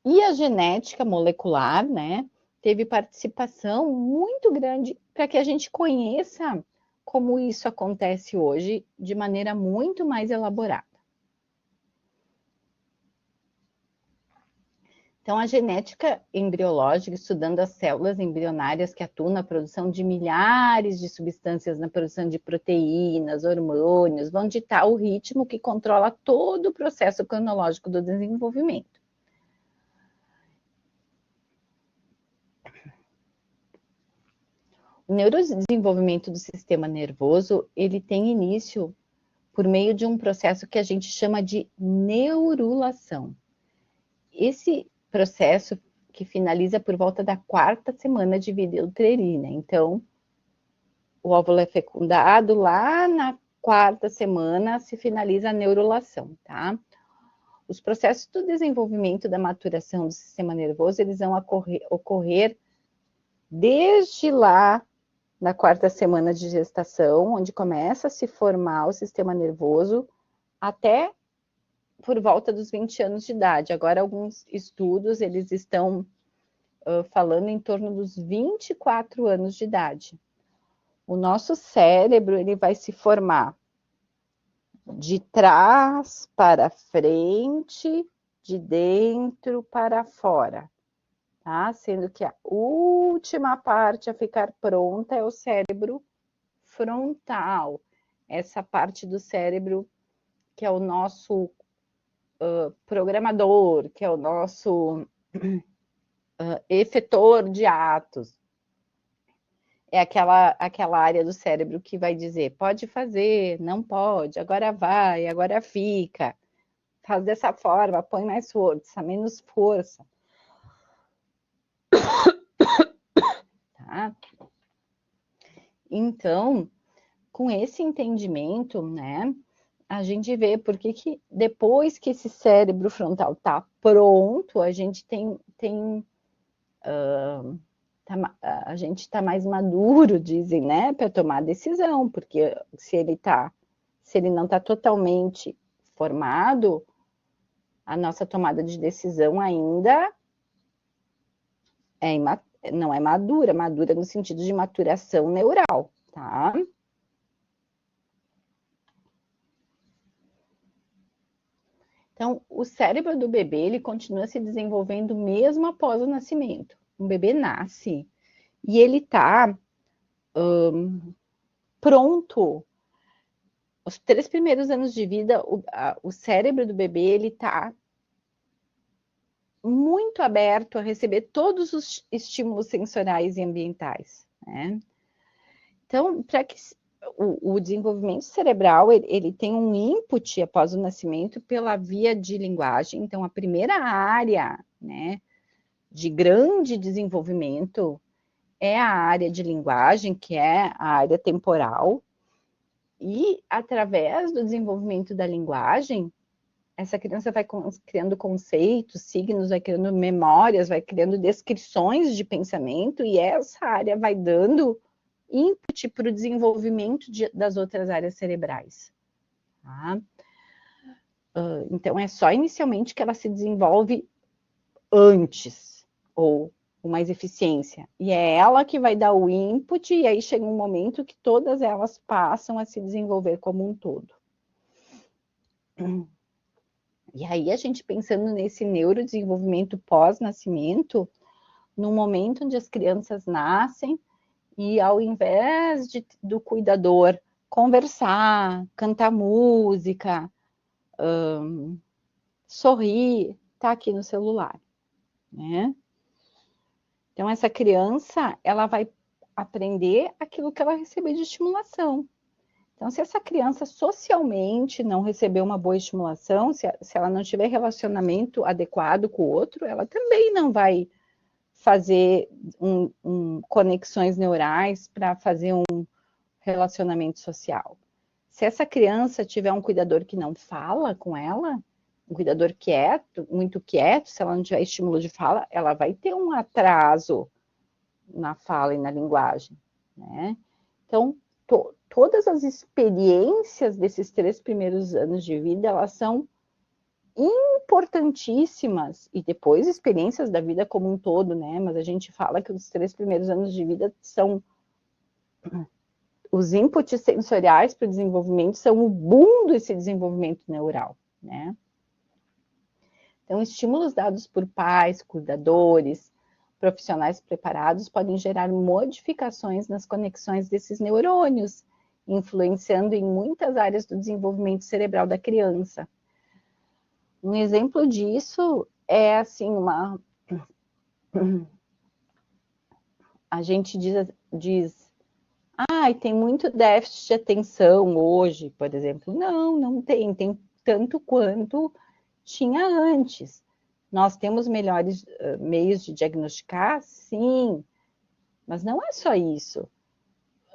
Speaker 1: E a genética molecular, né, teve participação muito grande para que a gente conheça como isso acontece hoje de maneira muito mais elaborada. Então, a genética embriológica, estudando as células embrionárias que atuam na produção de milhares de substâncias, na produção de proteínas, hormônios, vão ditar o ritmo que controla todo o processo cronológico do desenvolvimento. O neurodesenvolvimento do sistema nervoso, ele tem início por meio de um processo que a gente chama de neurulação. Esse processo que finaliza por volta da 4ª semana de vida uterina. Então, o óvulo é fecundado, lá na 4ª semana se finaliza a neurulação, tá? Os processos do desenvolvimento da maturação do sistema nervoso, eles vão ocorrer desde lá na 4ª semana de gestação, onde começa a se formar o sistema nervoso, até por volta dos 20 anos de idade. Agora, alguns estudos, eles estão falando em torno dos 24 anos de idade. O nosso cérebro, ele vai se formar de trás para frente, de dentro para fora, tá? Sendo que a última parte a ficar pronta é o cérebro frontal. Essa parte do cérebro que é o nosso programador, que é o nosso efetor de atos. É aquela área do cérebro que vai dizer, pode fazer, não pode, agora vai, agora fica. Faz dessa forma, põe mais força, menos força. Tá? Então, com esse entendimento, né, a gente vê porque que depois que esse cérebro frontal está pronto, a gente a gente está mais maduro, dizem, né, para tomar decisão, porque se ele não está totalmente formado, a nossa tomada de decisão ainda não é madura, madura no sentido de maturação neural, tá? Então, o cérebro do bebê, ele continua se desenvolvendo mesmo após o nascimento. Um bebê nasce e ele está pronto. Os 3 primeiros anos de vida, o cérebro do bebê, ele está muito aberto a receber todos os estímulos sensoriais e ambientais, né? Então, para que o desenvolvimento cerebral, ele tem um input após o nascimento pela via de linguagem. Então, a primeira área, né, de grande desenvolvimento é a área de linguagem, que é a área temporal. E, através do desenvolvimento da linguagem, essa criança vai criando conceitos, signos, vai criando memórias, vai criando descrições de pensamento, e essa área vai dando input para o desenvolvimento das outras áreas cerebrais. Tá? Então, é só inicialmente que ela se desenvolve antes, ou com mais eficiência. E é ela que vai dar o input, e aí chega um momento que todas elas passam a se desenvolver como um todo. E aí, a gente pensando nesse neurodesenvolvimento pós-nascimento, no momento onde as crianças nascem, e ao invés do cuidador conversar, cantar música, sorrir, tá aqui no celular, né? Então, essa criança, ela vai aprender aquilo que ela recebeu de estimulação. Então, se essa criança socialmente não recebeu uma boa estimulação, se ela não tiver relacionamento adequado com o outro, ela também não vai fazer conexões neurais para fazer um relacionamento social. Se essa criança tiver um cuidador que não fala com ela, um cuidador quieto, muito quieto, se ela não tiver estímulo de fala, ela vai ter um atraso na fala e na linguagem, né? Então, todas as experiências desses 3 primeiros anos de vida, elas são importantíssimas, e depois experiências da vida como um todo, né? Mas a gente fala que os 3 primeiros anos de vida são os inputs sensoriais para o desenvolvimento, são o boom desse desenvolvimento neural, né? Então, estímulos dados por pais, cuidadores, profissionais preparados podem gerar modificações nas conexões desses neurônios, influenciando em muitas áreas do desenvolvimento cerebral da criança. Um exemplo disso é assim, a gente diz, tem muito déficit de atenção hoje, por exemplo. Não tem tanto quanto tinha antes. Nós temos melhores meios de diagnosticar? Sim, mas não é só isso.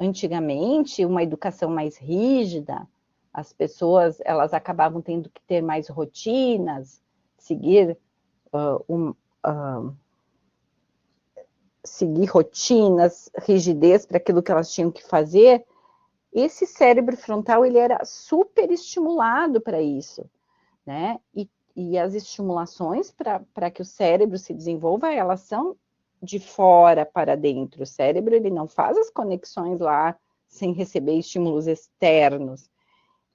Speaker 1: Antigamente, uma educação mais rígida, as pessoas elas acabavam tendo que ter mais rotinas, seguir rotinas, rigidez para aquilo que elas tinham que fazer. Esse cérebro frontal ele era super estimulado para isso, né? E as estimulações para que o cérebro se desenvolva, elas são de fora para dentro. O cérebro ele não faz as conexões lá sem receber estímulos externos.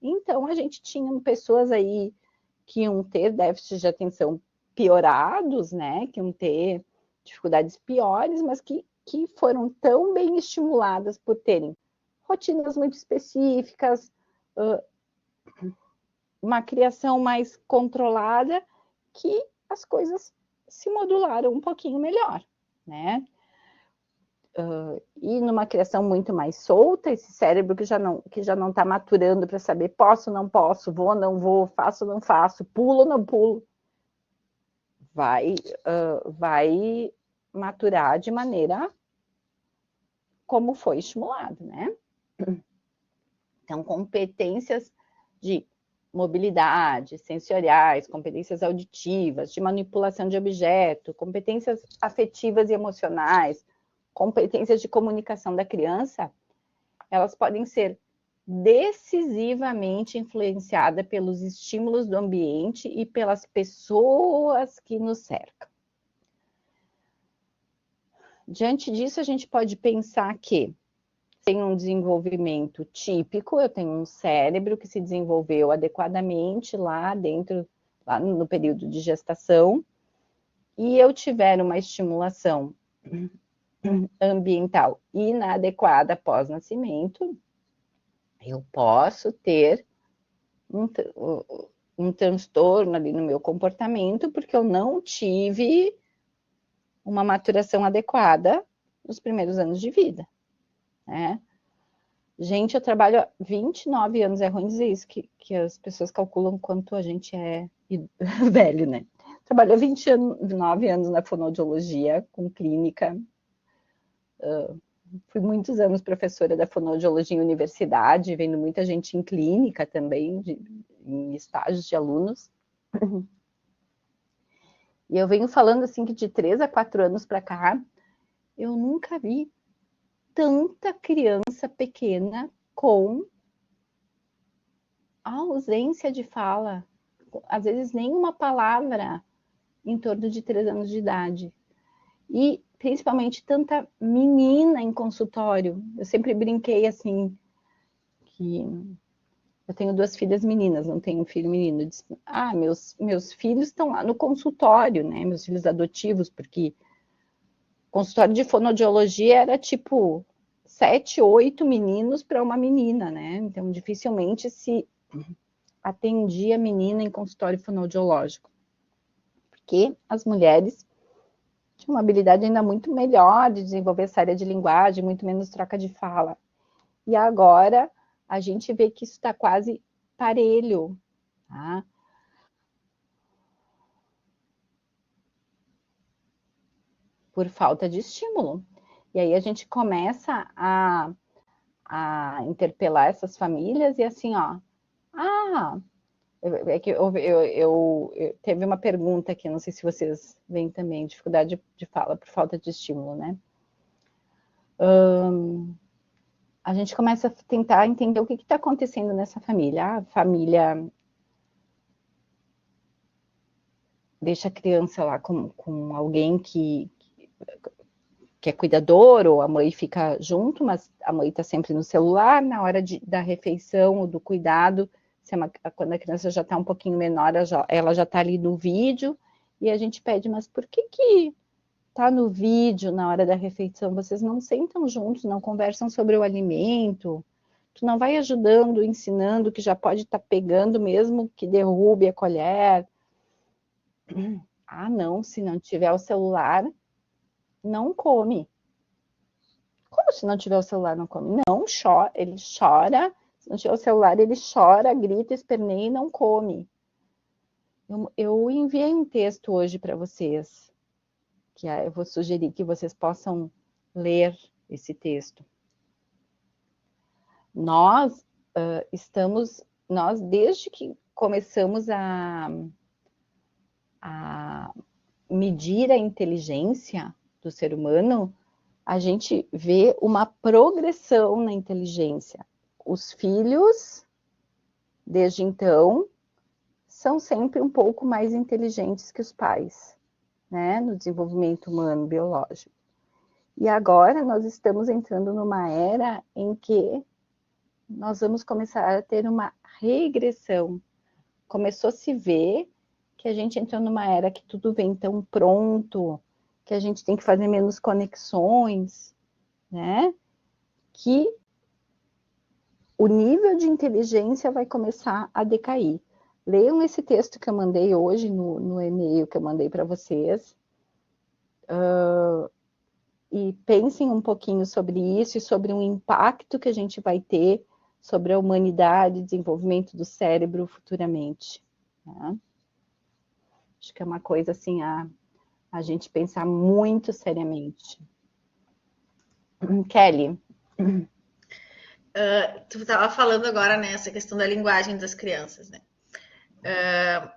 Speaker 1: Então, a gente tinha pessoas aí que iam ter déficits de atenção piorados, né? Que iam ter dificuldades piores, mas que foram tão bem estimuladas por terem rotinas muito específicas, uma criação mais controlada, que as coisas se modularam um pouquinho melhor, né? E numa criação muito mais solta, esse cérebro que já não está maturando para saber posso, não posso, vou, não vou, faço, não faço, pulo, não pulo, vai maturar de maneira como foi estimulado, né? Então, competências de mobilidade, sensoriais, competências auditivas, de manipulação de objeto, competências afetivas e emocionais, competências de comunicação da criança, elas podem ser decisivamente influenciadas pelos estímulos do ambiente e pelas pessoas que nos cercam. Diante disso, a gente pode pensar que tem um desenvolvimento típico, eu tenho um cérebro que se desenvolveu adequadamente lá dentro, lá no período de gestação, e eu tiver uma estimulação ambiental inadequada após nascimento, eu posso ter um transtorno ali no meu comportamento, porque eu não tive uma maturação adequada nos primeiros anos de vida, né? Gente, eu trabalho há 29 anos, é ruim dizer isso, que as pessoas calculam quanto a gente é velho, né? Trabalho há 29 anos na fonoaudiologia, com clínica. Fui muitos anos professora da fonoaudiologia em universidade, vendo muita gente em clínica também, em estágios de alunos. E eu venho falando assim que de 3 a 4 anos para cá, eu nunca vi tanta criança pequena com ausência de fala, às vezes nenhuma palavra em torno de 3 anos de idade. E principalmente tanta menina em consultório. Eu sempre brinquei assim, que eu tenho 2 filhas meninas, não tenho um filho menino. Eu disse, meus filhos estão lá no consultório, né? Meus filhos adotivos, porque consultório de fonoaudiologia era tipo 7, 8 meninos para uma menina, né? Então dificilmente se atendia menina em consultório fonoaudiológico. Porque as mulheres tinham uma habilidade ainda muito melhor de desenvolver essa área de linguagem, muito menos troca de fala. E agora a gente vê que isso está quase parelho, tá? Por falta de estímulo. E aí a gente começa a interpelar essas famílias e assim, ó, é que teve uma pergunta aqui, não sei se vocês veem também, dificuldade de fala por falta de estímulo, né? A gente começa a tentar entender o que está acontecendo nessa família. A família deixa a criança lá com alguém que é cuidador, ou a mãe fica junto, mas a mãe está sempre no celular, na hora da refeição ou do cuidado, quando a criança já está um pouquinho menor, ela já está ali no vídeo, e a gente pede, mas por que está no vídeo na hora da refeição? Vocês não sentam juntos, não conversam sobre o alimento, tu não vai ajudando, ensinando, que já pode estar pegando mesmo que derrube a colher. Não, se não tiver o celular, não come. Como se não tiver o celular, não come? Não, ele chora. Se não tiver o celular, ele chora, grita, esperneia e não come. Eu enviei um texto hoje para vocês, que eu vou sugerir que vocês possam ler esse texto. Nós desde que começamos a medir a inteligência do ser humano, a gente vê uma progressão na inteligência. Os filhos, desde então, são sempre um pouco mais inteligentes que os pais, né, no desenvolvimento humano, biológico. E agora nós estamos entrando numa era em que nós vamos começar a ter uma regressão. Começou a se ver que a gente entrou numa era que tudo vem tão pronto, que a gente tem que fazer menos conexões, né? Que o nível de inteligência vai começar a decair. Leiam esse texto que eu mandei hoje no e-mail que eu mandei para vocês. E pensem um pouquinho sobre isso e sobre o impacto que a gente vai ter sobre a humanidade, desenvolvimento do cérebro futuramente. Tá? Acho que é uma coisa assim a gente pensar muito seriamente. Kelly.
Speaker 3: Tu estava falando agora, né, essa questão da linguagem das crianças, né?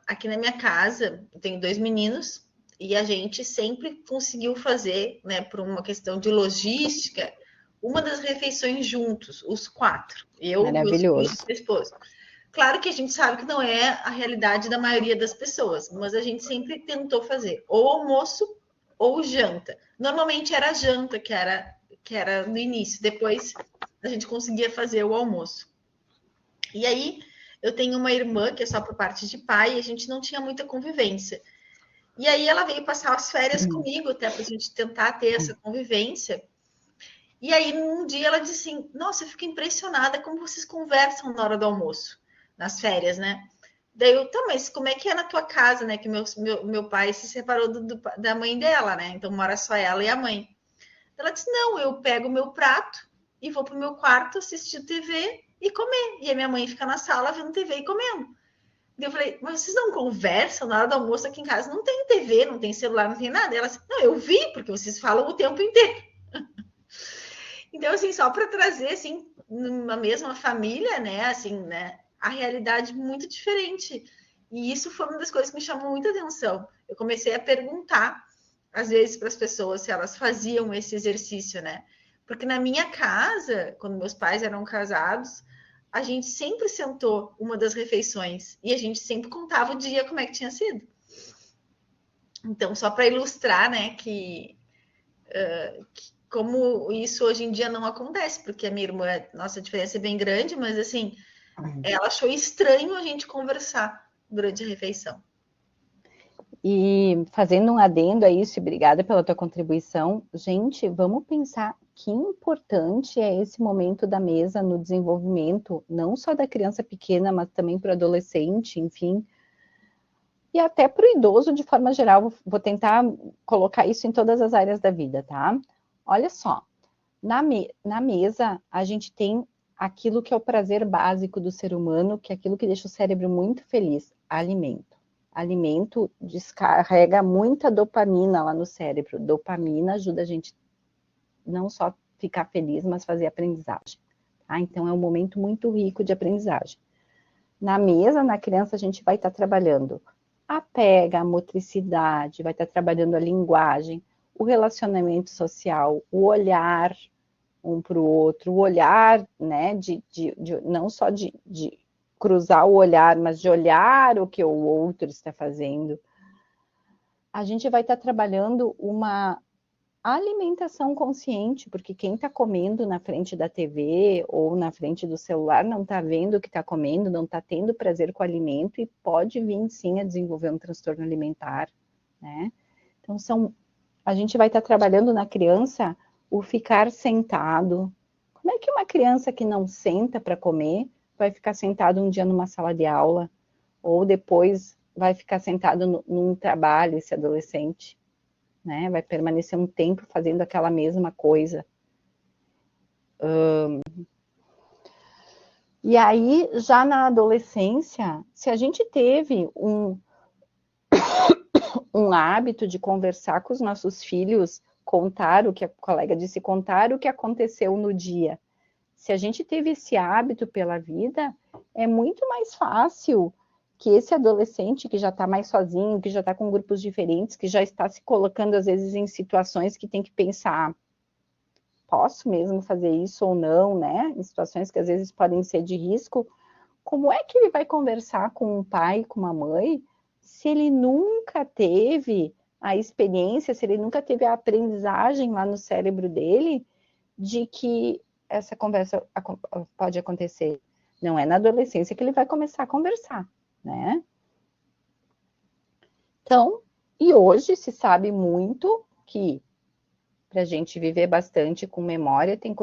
Speaker 3: Aqui na minha casa, eu tenho 2 meninos e a gente sempre conseguiu fazer, né, por uma questão de logística, uma das refeições juntos, os 4. Eu, meus filhos
Speaker 1: Maravilhoso.
Speaker 3: e meu esposo. Claro que a gente sabe que não é a realidade da maioria das pessoas, mas a gente sempre tentou fazer ou almoço ou janta. Normalmente era janta que era no início, depois a gente conseguia fazer o almoço. E aí eu tenho uma irmã que é só por parte de pai e a gente não tinha muita convivência. E aí ela veio passar as férias comigo, até para a gente tentar ter essa convivência. E aí, um dia ela disse assim: Nossa, eu fico impressionada como vocês conversam na hora do almoço, nas férias, né? Daí eu, tá, mas como é que é na tua casa, né? Que meu pai se separou da mãe dela, né? Então mora só ela e a mãe. Ela disse: Não, eu pego o meu prato e vou pro meu quarto assistir TV e comer. E a minha mãe fica na sala vendo TV e comendo. Daí eu falei: Mas vocês não conversam na hora do almoço aqui em casa? Não tem TV, não tem celular, não tem nada. Ela disse: Não, eu vi, porque vocês falam o tempo inteiro. Então, assim, só para trazer, assim, numa mesma família, né, assim, né, a realidade muito diferente. E isso foi uma das coisas que me chamou muita atenção. Eu comecei a perguntar, às vezes, para as pessoas se elas faziam esse exercício, né? Porque na minha casa, quando meus pais eram casados, a gente sempre sentou uma das refeições e a gente sempre contava o dia como é que tinha sido. Então, só para ilustrar, né, que como isso hoje em dia não acontece, porque a minha irmã, nossa, a diferença é bem grande, mas assim, ela achou estranho a gente conversar durante a refeição.
Speaker 1: E fazendo um adendo a isso, e obrigada pela tua contribuição, gente, vamos pensar que importante é esse momento da mesa no desenvolvimento, não só da criança pequena, mas também para o adolescente, enfim, e até para o idoso de forma geral. Vou tentar colocar isso em todas as áreas da vida, tá? Olha só, na mesa a gente tem aquilo que é o prazer básico do ser humano, que é aquilo que deixa o cérebro muito feliz, alimento. Alimento descarrega muita dopamina lá no cérebro. Dopamina ajuda a gente não só ficar feliz, mas fazer aprendizagem. Tá? Então é um momento muito rico de aprendizagem. Na mesa, na criança, a gente vai estar trabalhando a pega, a motricidade, vai estar trabalhando a linguagem, o relacionamento social, o olhar um para o outro, o olhar, né, não só de cruzar o olhar, mas de olhar o que o outro está fazendo. A gente vai estar trabalhando uma alimentação consciente, porque quem está comendo na frente da TV ou na frente do celular não está vendo o que está comendo, não está tendo prazer com o alimento e pode vir sim a desenvolver um transtorno alimentar, né? Então a gente vai estar trabalhando na criança o ficar sentado. Como é que uma criança que não senta para comer vai ficar sentado um dia numa sala de aula ou depois vai ficar sentado num trabalho, esse adolescente? Né? Vai permanecer um tempo fazendo aquela mesma coisa. E aí, já na adolescência, se a gente teve um hábito de conversar com os nossos filhos, contar o que a colega disse, contar o que aconteceu no dia. Se a gente teve esse hábito pela vida, é muito mais fácil que esse adolescente que já está mais sozinho, que já está com grupos diferentes, que já está se colocando às vezes em situações que tem que pensar, posso mesmo fazer isso ou não, né? Em situações que às vezes podem ser de risco, como é que ele vai conversar com um pai, com uma mãe, se ele nunca teve a experiência, se ele nunca teve a aprendizagem lá no cérebro dele de que essa conversa pode acontecer? Não é na adolescência que ele vai começar a conversar, né? Então, e hoje se sabe muito que para a gente viver bastante com memória, tem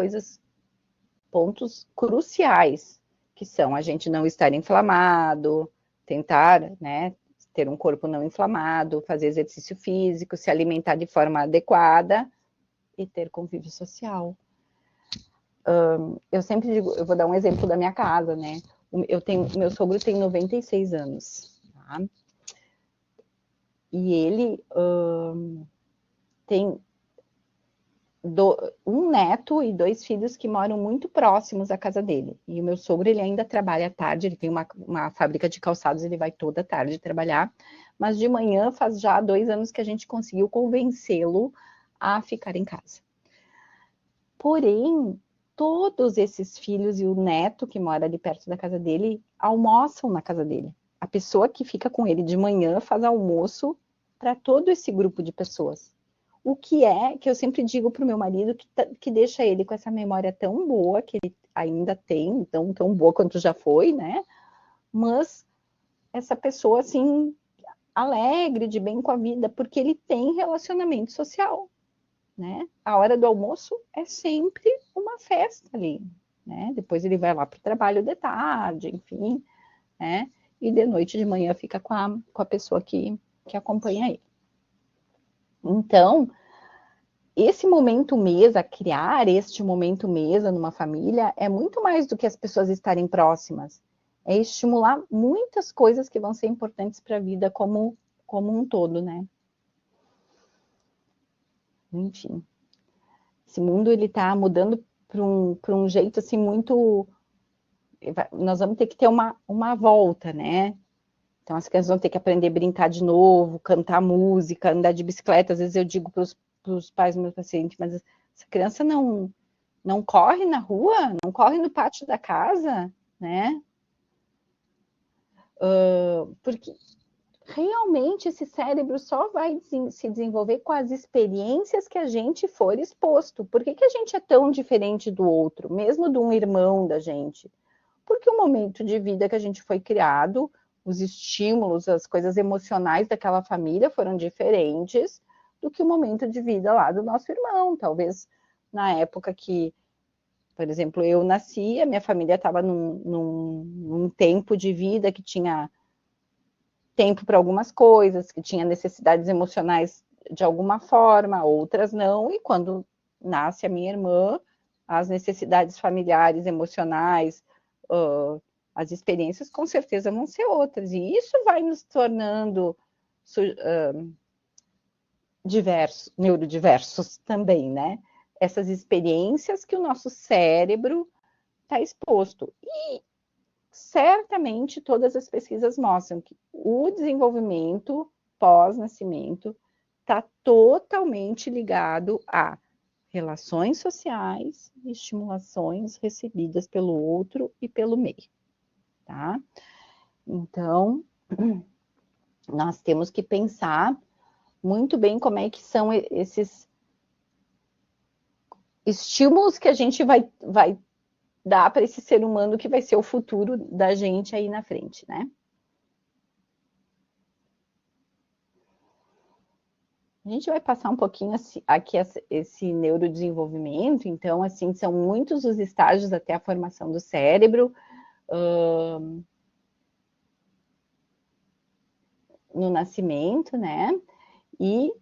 Speaker 1: pontos cruciais, que são a gente não estar inflamado, tentar, né, ter um corpo não inflamado, fazer exercício físico, se alimentar de forma adequada e ter convívio social. Eu sempre digo, eu vou dar um exemplo da minha casa, né? Meu sogro tem 96 anos, tá? E ele tem um neto e 2 filhos que moram muito próximos à casa dele. E o meu sogro, ele ainda trabalha à tarde, ele tem uma fábrica de calçados, ele vai toda tarde trabalhar, mas de manhã faz já 2 anos que a gente conseguiu convencê-lo a ficar em casa. Porém, todos esses filhos e o neto que mora ali perto da casa dele almoçam na casa dele. A pessoa que fica com ele de manhã faz almoço para todo esse grupo de pessoas. O que eu sempre digo para o meu marido, que deixa ele com essa memória tão boa, que ele ainda tem, tão boa quanto já foi, né? Mas essa pessoa, assim, alegre, de bem com a vida, porque ele tem relacionamento social, né? A hora do almoço é sempre uma festa ali, né? Depois ele vai lá para o trabalho de tarde, enfim, né? E de noite, de manhã, fica com a pessoa que acompanha ele. Então, esse momento mesa, criar este momento mesa numa família, é muito mais do que as pessoas estarem próximas. É estimular muitas coisas que vão ser importantes para a vida como um todo, né? Enfim. Esse mundo, ele está mudando para um jeito, assim, muito... Nós vamos ter que ter uma volta, né? Então, as crianças vão ter que aprender a brincar de novo, cantar música, andar de bicicleta. Às vezes eu digo para os pais dos meus pacientes, mas essa criança não corre na rua, não corre no pátio da casa, né? Porque realmente esse cérebro só vai se desenvolver com as experiências que a gente for exposto. Por que a gente é tão diferente do outro, mesmo de um irmão da gente? Porque o momento de vida que a gente foi criado, os estímulos, as coisas emocionais daquela família foram diferentes do que o momento de vida lá do nosso irmão. Talvez na época que, por exemplo, eu nasci, a minha família estava num tempo de vida que tinha tempo para algumas coisas, que tinha necessidades emocionais de alguma forma, outras não, e quando nasce a minha irmã, as necessidades familiares, emocionais, as experiências com certeza vão ser outras, e isso vai nos tornando neurodiversos também, né? Essas experiências que o nosso cérebro está exposto. E certamente todas as pesquisas mostram que o desenvolvimento pós-nascimento está totalmente ligado a relações sociais e estimulações recebidas pelo outro e pelo meio, tá? Então, nós temos que pensar muito bem como é que são esses estímulos que a gente vai dar para esse ser humano que vai ser o futuro da gente aí na frente, né? A gente vai passar um pouquinho aqui esse neurodesenvolvimento, então, assim, são muitos os estágios até a formação do cérebro, no nascimento, né? E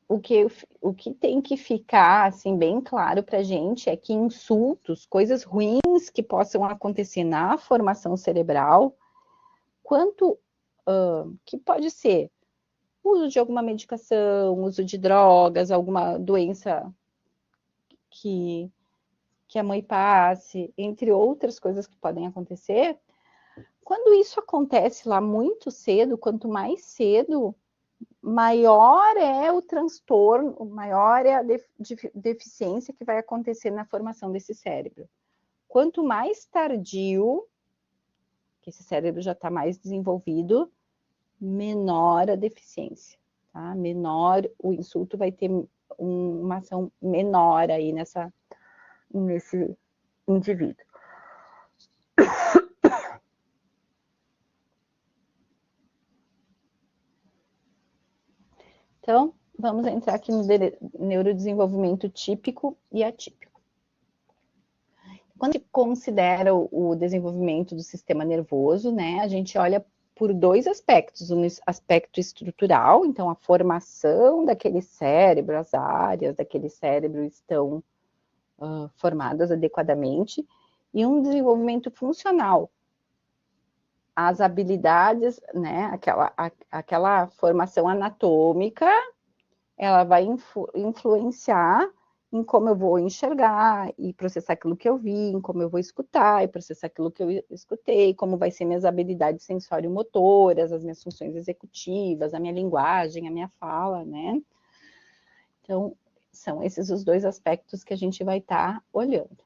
Speaker 1: o que tem que ficar, assim, bem claro para a gente é que insultos, coisas ruins que possam acontecer na formação cerebral, quanto que pode ser uso de alguma medicação, uso de drogas, alguma doença que a mãe passe, entre outras coisas que podem acontecer, quando isso acontece lá muito cedo, quanto mais cedo, maior é o transtorno, maior é a deficiência que vai acontecer na formação desse cérebro. Quanto mais tardio, que esse cérebro já está mais desenvolvido, menor a deficiência, tá? Menor, o insulto vai ter uma ação menor aí nesse indivíduo. Então, vamos entrar aqui no neurodesenvolvimento típico e atípico. Quando a gente considera o desenvolvimento do sistema nervoso, né, a gente olha por 2 aspectos, um aspecto estrutural, então a formação daquele cérebro, as áreas daquele cérebro estão formadas adequadamente, e um desenvolvimento funcional, as habilidades, né, aquela formação anatômica, ela vai influenciar em como eu vou enxergar e processar aquilo que eu vi, em como eu vou escutar e processar aquilo que eu escutei, como vai ser minhas habilidades sensório-motoras, as minhas funções executivas, a minha linguagem, a minha fala, né? Então, são esses os dois aspectos que a gente vai estar olhando.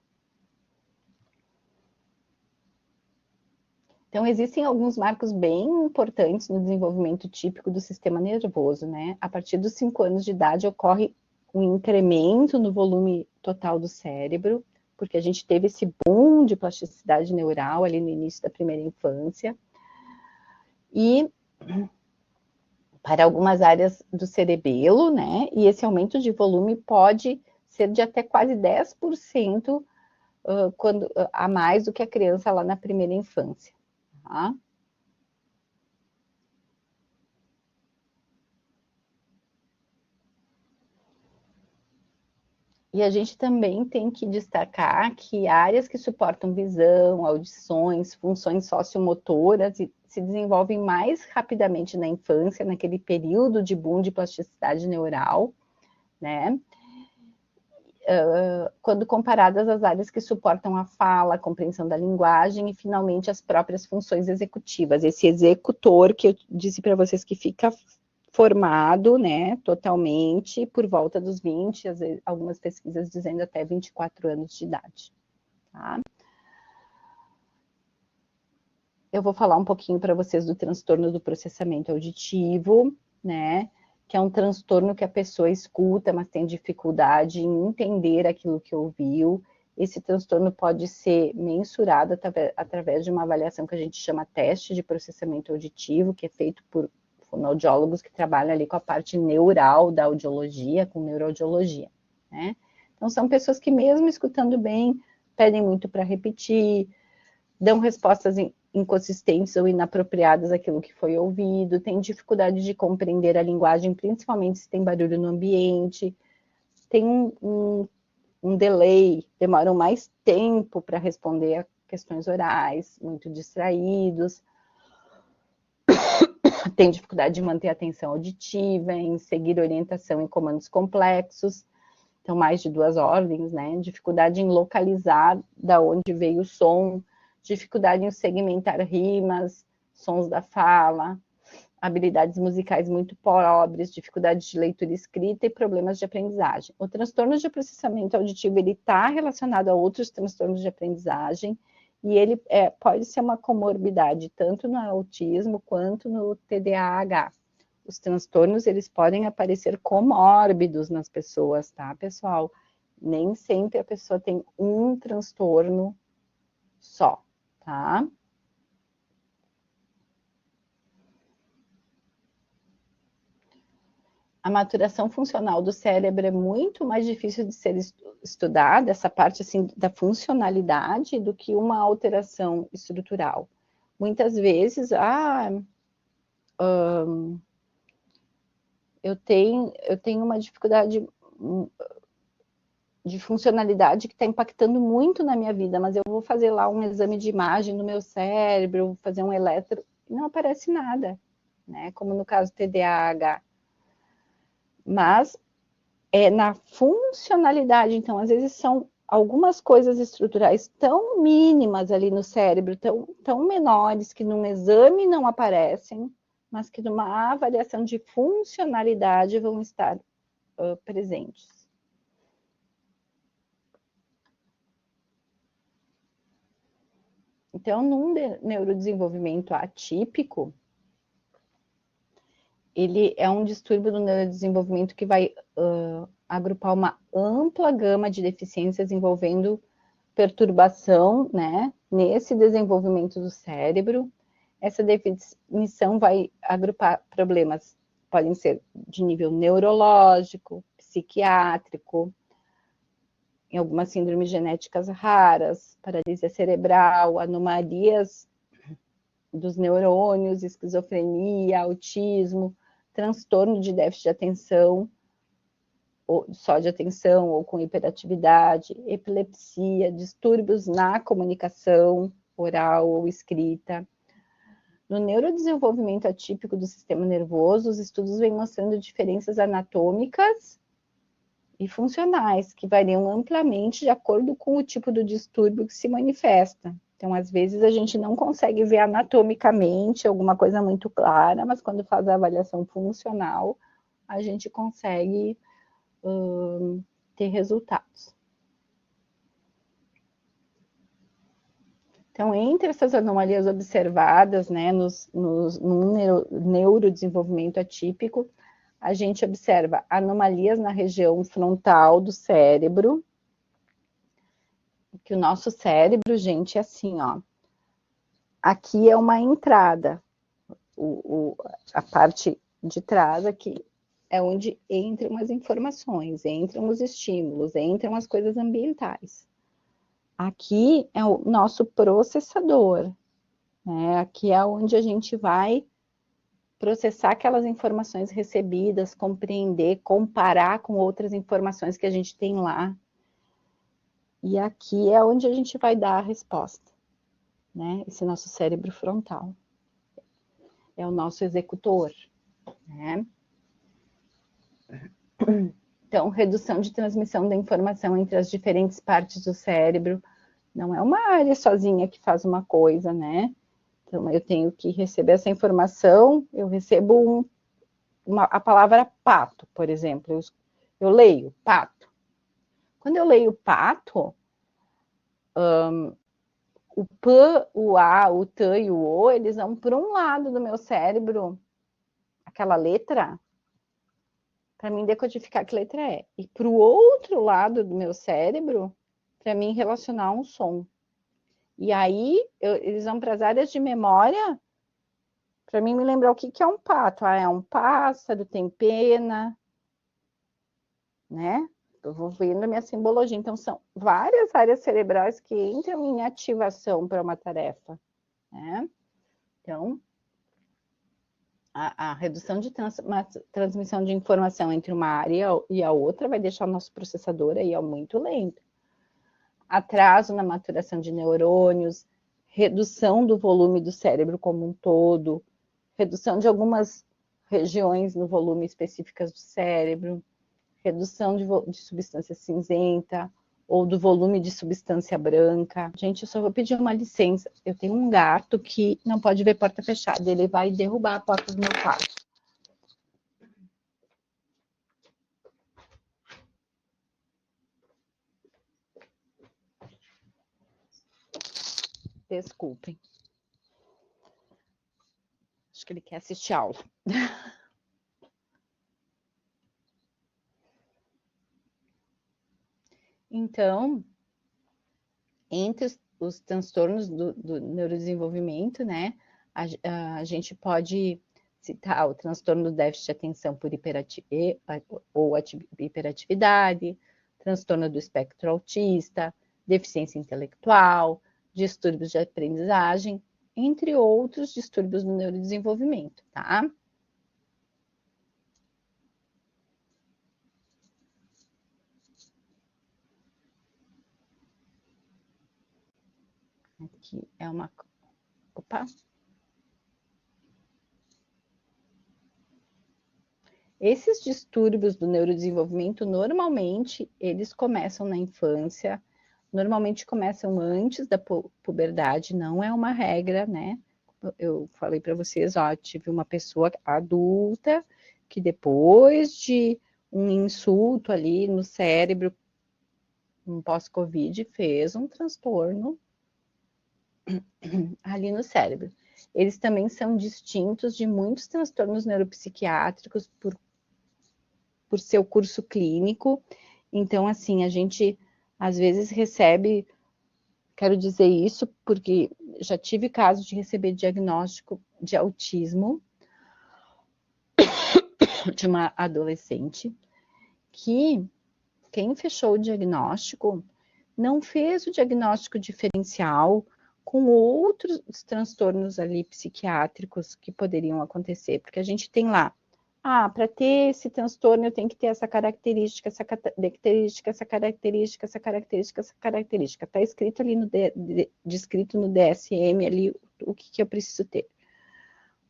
Speaker 1: Então, existem alguns marcos bem importantes no desenvolvimento típico do sistema nervoso, né? A partir dos 5 anos de idade ocorre um incremento no volume total do cérebro, porque a gente teve esse boom de plasticidade neural ali no início da primeira infância. E para algumas áreas do cerebelo, né? E esse aumento de volume pode ser de até quase 10% a mais do que a criança lá na primeira infância, tá? E a gente também tem que destacar que áreas que suportam visão, audições, funções sociomotoras se desenvolvem mais rapidamente na infância, naquele período de boom de plasticidade neural, né? Quando comparadas às áreas que suportam a fala, a compreensão da linguagem e, finalmente, as próprias funções executivas. Esse executor que eu disse para vocês que fica formado, né, totalmente por volta dos 20, às vezes, algumas pesquisas dizendo até 24 anos de idade. Tá? Eu vou falar um pouquinho para vocês do transtorno do processamento auditivo, né, que é um transtorno que a pessoa escuta, mas tem dificuldade em entender aquilo que ouviu. Esse transtorno pode ser mensurado através de uma avaliação que a gente chama teste de processamento auditivo, que é feito por fonoaudiólogos que trabalham ali com a parte neural da audiologia, com neuroaudiologia, né? Então, são pessoas que mesmo escutando bem, pedem muito para repetir, dão respostas inconsistentes ou inapropriadas àquilo que foi ouvido, têm dificuldade de compreender a linguagem, principalmente se tem barulho no ambiente, tem um delay, demoram mais tempo para responder a questões orais, muito distraídos, tem dificuldade de manter a atenção auditiva, em seguir orientação em comandos complexos, então mais de 2 ordens, né? Dificuldade em localizar da onde veio o som, dificuldade em segmentar rimas, sons da fala, habilidades musicais muito pobres, dificuldade de leitura e escrita e problemas de aprendizagem. O transtorno de processamento auditivo ele está relacionado a outros transtornos de aprendizagem e ele pode ser uma comorbidade tanto no autismo quanto no TDAH. Os transtornos eles podem aparecer comórbidos nas pessoas, tá, pessoal? Nem sempre a pessoa tem um transtorno só, tá? A maturação funcional do cérebro é muito mais difícil de ser estudada, essa parte assim da funcionalidade, do que uma alteração estrutural. Muitas vezes, eu tenho uma dificuldade de funcionalidade que está impactando muito na minha vida, mas eu vou fazer lá um exame de imagem no meu cérebro, vou fazer um eletro, e não aparece nada, né? Como no caso do TDAH. Mas é na funcionalidade, então, às vezes são algumas coisas estruturais tão mínimas ali no cérebro, tão menores, que num exame não aparecem, mas que numa avaliação de funcionalidade vão estar presentes. Então, num neurodesenvolvimento atípico, ele é um distúrbio do neurodesenvolvimento que vai agrupar uma ampla gama de deficiências envolvendo perturbação, né, nesse desenvolvimento do cérebro. Essa definição vai agrupar problemas, podem ser de nível neurológico, psiquiátrico, em algumas síndromes genéticas raras, paralisia cerebral, anomalias dos neurônios, esquizofrenia, autismo, transtorno de déficit de atenção, ou só de atenção, ou com hiperatividade, epilepsia, distúrbios na comunicação oral ou escrita. No neurodesenvolvimento atípico do sistema nervoso, os estudos vêm mostrando diferenças anatômicas e funcionais, que variam amplamente de acordo com o tipo do distúrbio que se manifesta. Então, às vezes, a gente não consegue ver anatomicamente alguma coisa muito clara, mas quando faz a avaliação funcional, a gente consegue ter resultados. Então, entre essas anomalias observadas, né, no neurodesenvolvimento atípico, a gente observa anomalias na região frontal do cérebro, que o nosso cérebro, gente, é assim, ó. Aqui é uma entrada, a parte de trás aqui é onde entram as informações, entram os estímulos, entram as coisas ambientais. Aqui é o nosso processador, né? Aqui é onde a gente vai processar aquelas informações recebidas, compreender, comparar com outras informações que a gente tem lá. E aqui é onde a gente vai dar a resposta, né? Esse nosso cérebro frontal. É o nosso executor, né? Então, redução de transmissão da informação entre as diferentes partes do cérebro. Não é uma área sozinha que faz uma coisa, né? Então, eu tenho que receber essa informação, eu recebo a palavra pato, por exemplo. Eu leio pato. Quando eu leio pato, o P, o A, o T e o O, eles vão por um lado do meu cérebro, aquela letra, para mim decodificar que letra é. E para o outro lado do meu cérebro, para mim relacionar um som. E aí, eles vão para as áreas de memória, para mim me lembrar o que é um pato. Ah, é um pássaro, tem pena, né? Eu vou vendo a minha simbologia. Então, são várias áreas cerebrais que entram em ativação para uma tarefa, né? Então, a redução de transmissão de informação entre uma área e a outra vai deixar o nosso processador aí muito lento. Atraso na maturação de neurônios, redução do volume do cérebro como um todo, redução de algumas regiões no volume específicas do cérebro, redução de substância cinzenta ou do volume de substância branca. Gente, eu só vou pedir uma licença. Eu tenho um gato que não pode ver porta fechada. Ele vai derrubar a porta do meu quarto. Desculpem. Acho que ele quer assistir aula. Então, entre os transtornos do neurodesenvolvimento, né, a gente pode citar o transtorno do déficit de atenção por hiperatividade, transtorno do espectro autista, deficiência intelectual, distúrbios de aprendizagem, entre outros distúrbios do neurodesenvolvimento, tá? Aqui é uma... Opa! Esses distúrbios do neurodesenvolvimento, normalmente, eles começam na infância, normalmente começam antes da puberdade, não é uma regra, né? Eu falei para vocês, ó, tive uma pessoa adulta que depois de um insulto ali no cérebro, um pós-Covid, fez um transtorno ali no cérebro. Eles também são distintos de muitos transtornos neuropsiquiátricos por seu curso clínico. Então, assim, a gente às vezes recebe, quero dizer isso porque já tive caso de receber diagnóstico de autismo de uma adolescente que quem fechou o diagnóstico não fez o diagnóstico diferencial com outros transtornos ali psiquiátricos que poderiam acontecer, porque a gente tem lá, para ter esse transtorno eu tenho que ter essa característica, essa característica, essa característica, essa característica, essa característica. Está escrito ali descrito no DSM ali o que eu preciso ter.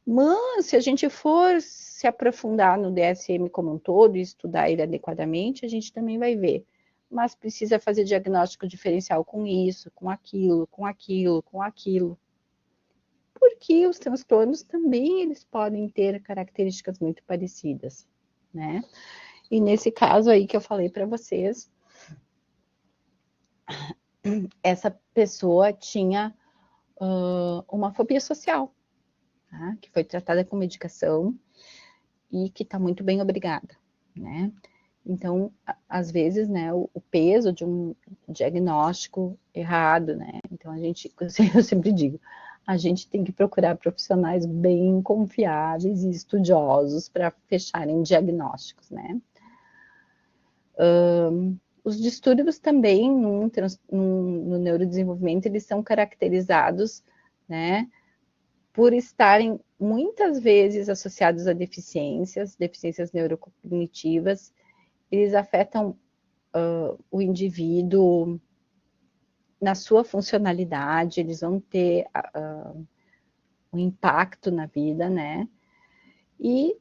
Speaker 1: Mas, se a gente for se aprofundar no DSM como um todo e estudar ele adequadamente, a gente também vai ver. Mas precisa fazer diagnóstico diferencial com isso, com aquilo, com aquilo, com aquilo. Porque os transtornos também eles podem ter características muito parecidas, né? E nesse caso aí que eu falei para vocês, essa pessoa tinha uma fobia social, tá? Que foi tratada com medicação e que está muito bem obrigada, né? Então, às vezes, né, o peso de um diagnóstico errado, né? Então, eu sempre digo, a gente tem que procurar profissionais bem confiáveis e estudiosos para fecharem diagnósticos, né? Os distúrbios também no neurodesenvolvimento, eles são caracterizados, né, por estarem muitas vezes associados a deficiências neurocognitivas. Eles afetam o indivíduo na sua funcionalidade, eles vão ter um impacto na vida, né? E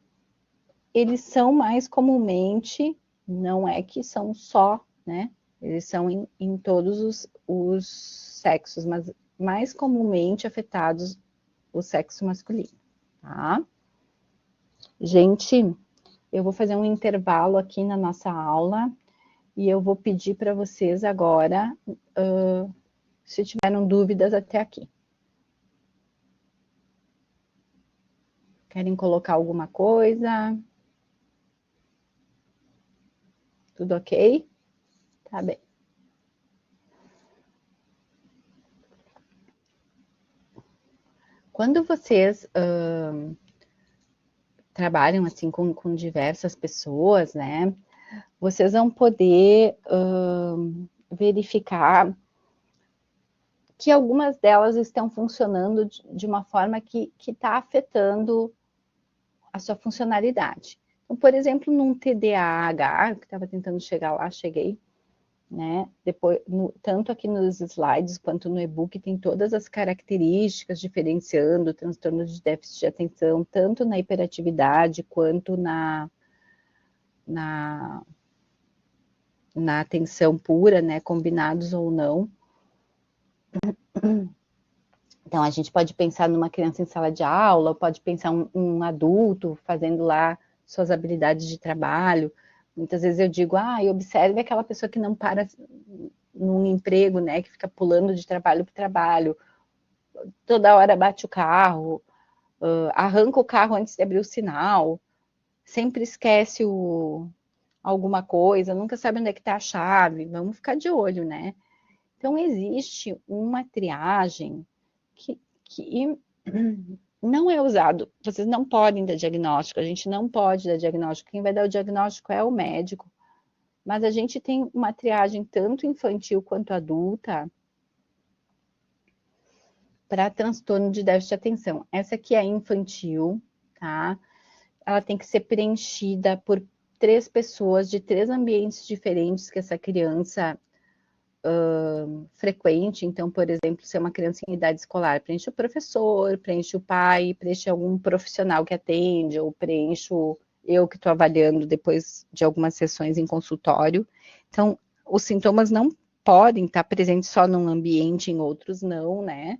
Speaker 1: eles são mais comumente, não é que são só, né? Eles são em todos os sexos, mas mais comumente afetados o sexo masculino, tá? Gente, eu vou fazer um intervalo aqui na nossa aula e eu vou pedir para vocês agora, se tiveram dúvidas até aqui. Querem colocar alguma coisa? Tudo ok? Tá bem. Quando vocês trabalham assim com diversas pessoas, né? Vocês vão poder verificar que algumas delas estão funcionando de uma forma que está afetando a sua funcionalidade. Então, por exemplo, num TDAH, que estava tentando chegar lá, cheguei, né? Depois, tanto aqui nos slides quanto no e-book, tem todas as características diferenciando o transtorno de déficit de atenção, tanto na hiperatividade quanto na atenção pura, né? Combinados ou não. Então, a gente pode pensar numa criança em sala de aula, pode pensar um adulto fazendo lá suas habilidades de trabalho. Muitas vezes eu digo, observe aquela pessoa que não para num emprego, né, que fica pulando de trabalho para trabalho, toda hora bate o carro, arranca o carro antes de abrir o sinal, sempre esquece alguma coisa, nunca sabe onde é que está a chave, vamos ficar de olho, né? Então, existe uma triagem que não é usado. Vocês não podem dar diagnóstico, a gente não pode dar diagnóstico. Quem vai dar o diagnóstico é o médico. Mas a gente tem uma triagem tanto infantil quanto adulta para transtorno de déficit de atenção. Essa aqui é infantil, tá? Ela tem que ser preenchida por 3 pessoas de 3 ambientes diferentes que essa criança frequente. Então, por exemplo, se é uma criança em idade escolar, preenche o professor, preenche o pai, preenche algum profissional que atende, ou preencho eu que estou avaliando depois de algumas sessões em consultório. Então, os sintomas não podem estar presentes só num ambiente, em outros não, né?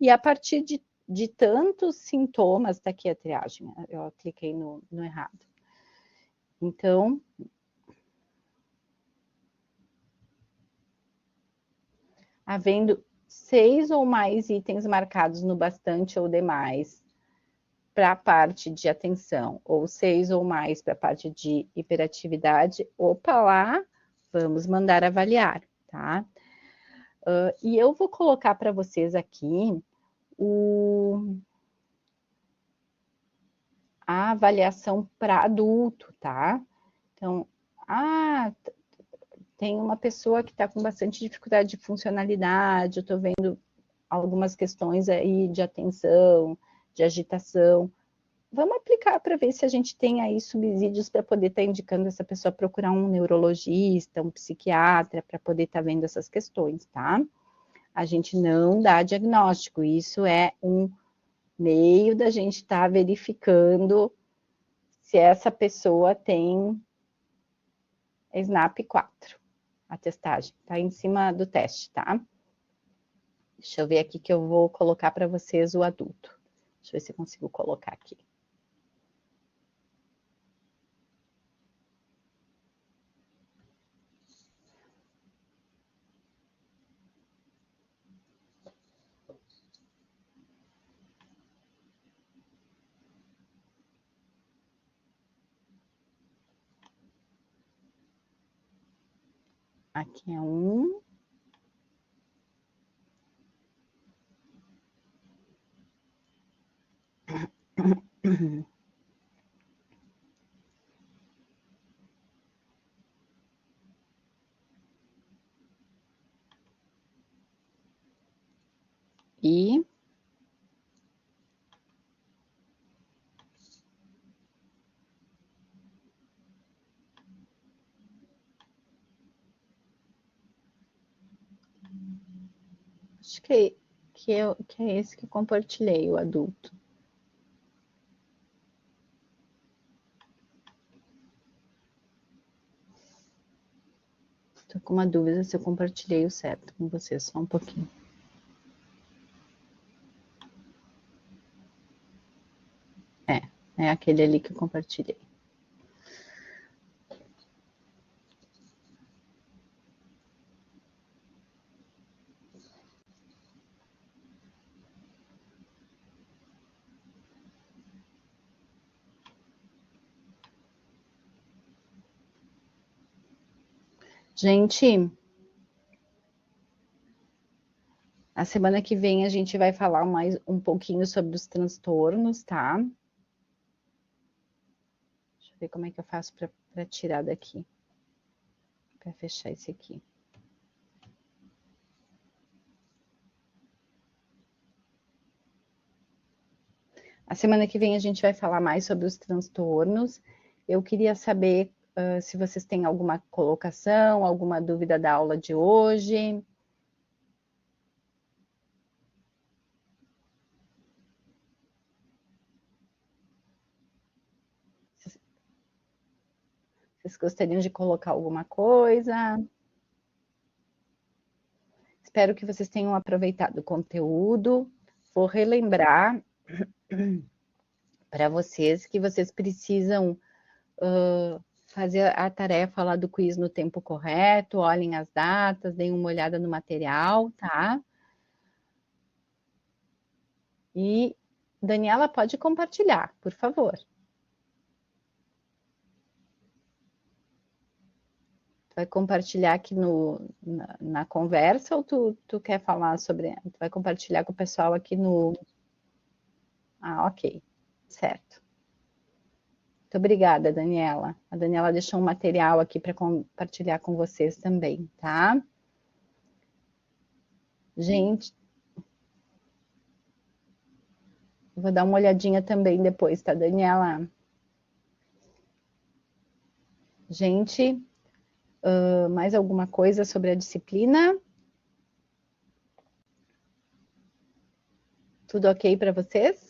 Speaker 1: E a partir de tantos sintomas, tá aqui a triagem, eu cliquei no errado. Então, havendo 6 ou mais itens marcados no bastante ou demais para a parte de atenção, ou 6 ou mais para a parte de hiperatividade, opa lá, vamos mandar avaliar, tá? E eu vou colocar para vocês aqui a avaliação para adulto, tá? Então, tem uma pessoa que está com bastante dificuldade de funcionalidade, eu estou vendo algumas questões aí de atenção, de agitação. Vamos aplicar para ver se a gente tem aí subsídios para poder estar indicando essa pessoa procurar um neurologista, um psiquiatra, para poder estar vendo essas questões, tá? A gente não dá diagnóstico, isso é meio da gente estar verificando se essa pessoa tem SNAP 4. A testagem está em cima do teste, tá? Deixa eu ver aqui que eu vou colocar para vocês o adulto. Deixa eu ver se eu consigo colocar aqui. Aqui é um. E acho que é esse que eu compartilhei, o adulto. Estou com uma dúvida se eu compartilhei o certo com vocês, só um pouquinho. É aquele ali que eu compartilhei. Gente, a semana que vem a gente vai falar mais um pouquinho sobre os transtornos, tá? Deixa eu ver como é que eu faço para tirar daqui. Para fechar esse aqui. A semana que vem a gente vai falar mais sobre os transtornos. Eu queria saber se vocês têm alguma colocação, alguma dúvida da aula de hoje. Vocês gostariam de colocar alguma coisa? Espero que vocês tenham aproveitado o conteúdo. Vou relembrar para vocês que vocês precisam fazer a tarefa lá do quiz no tempo correto, olhem as datas, deem uma olhada no material, tá? E Daniela, pode compartilhar, por favor. Tu vai compartilhar aqui na conversa ou tu quer falar sobre... Tu vai compartilhar com o pessoal aqui no... Ah, ok. Certo. Muito obrigada, Daniela. A Daniela deixou um material aqui para compartilhar com vocês também, tá? Gente, vou dar uma olhadinha também depois, tá, Daniela? Gente, mais alguma coisa sobre a disciplina? Tudo ok para vocês?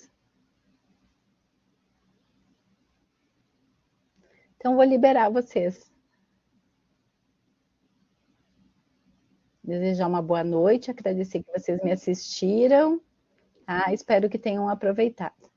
Speaker 1: Então, vou liberar vocês. Desejar uma boa noite, agradecer que vocês me assistiram, tá? Espero que tenham aproveitado.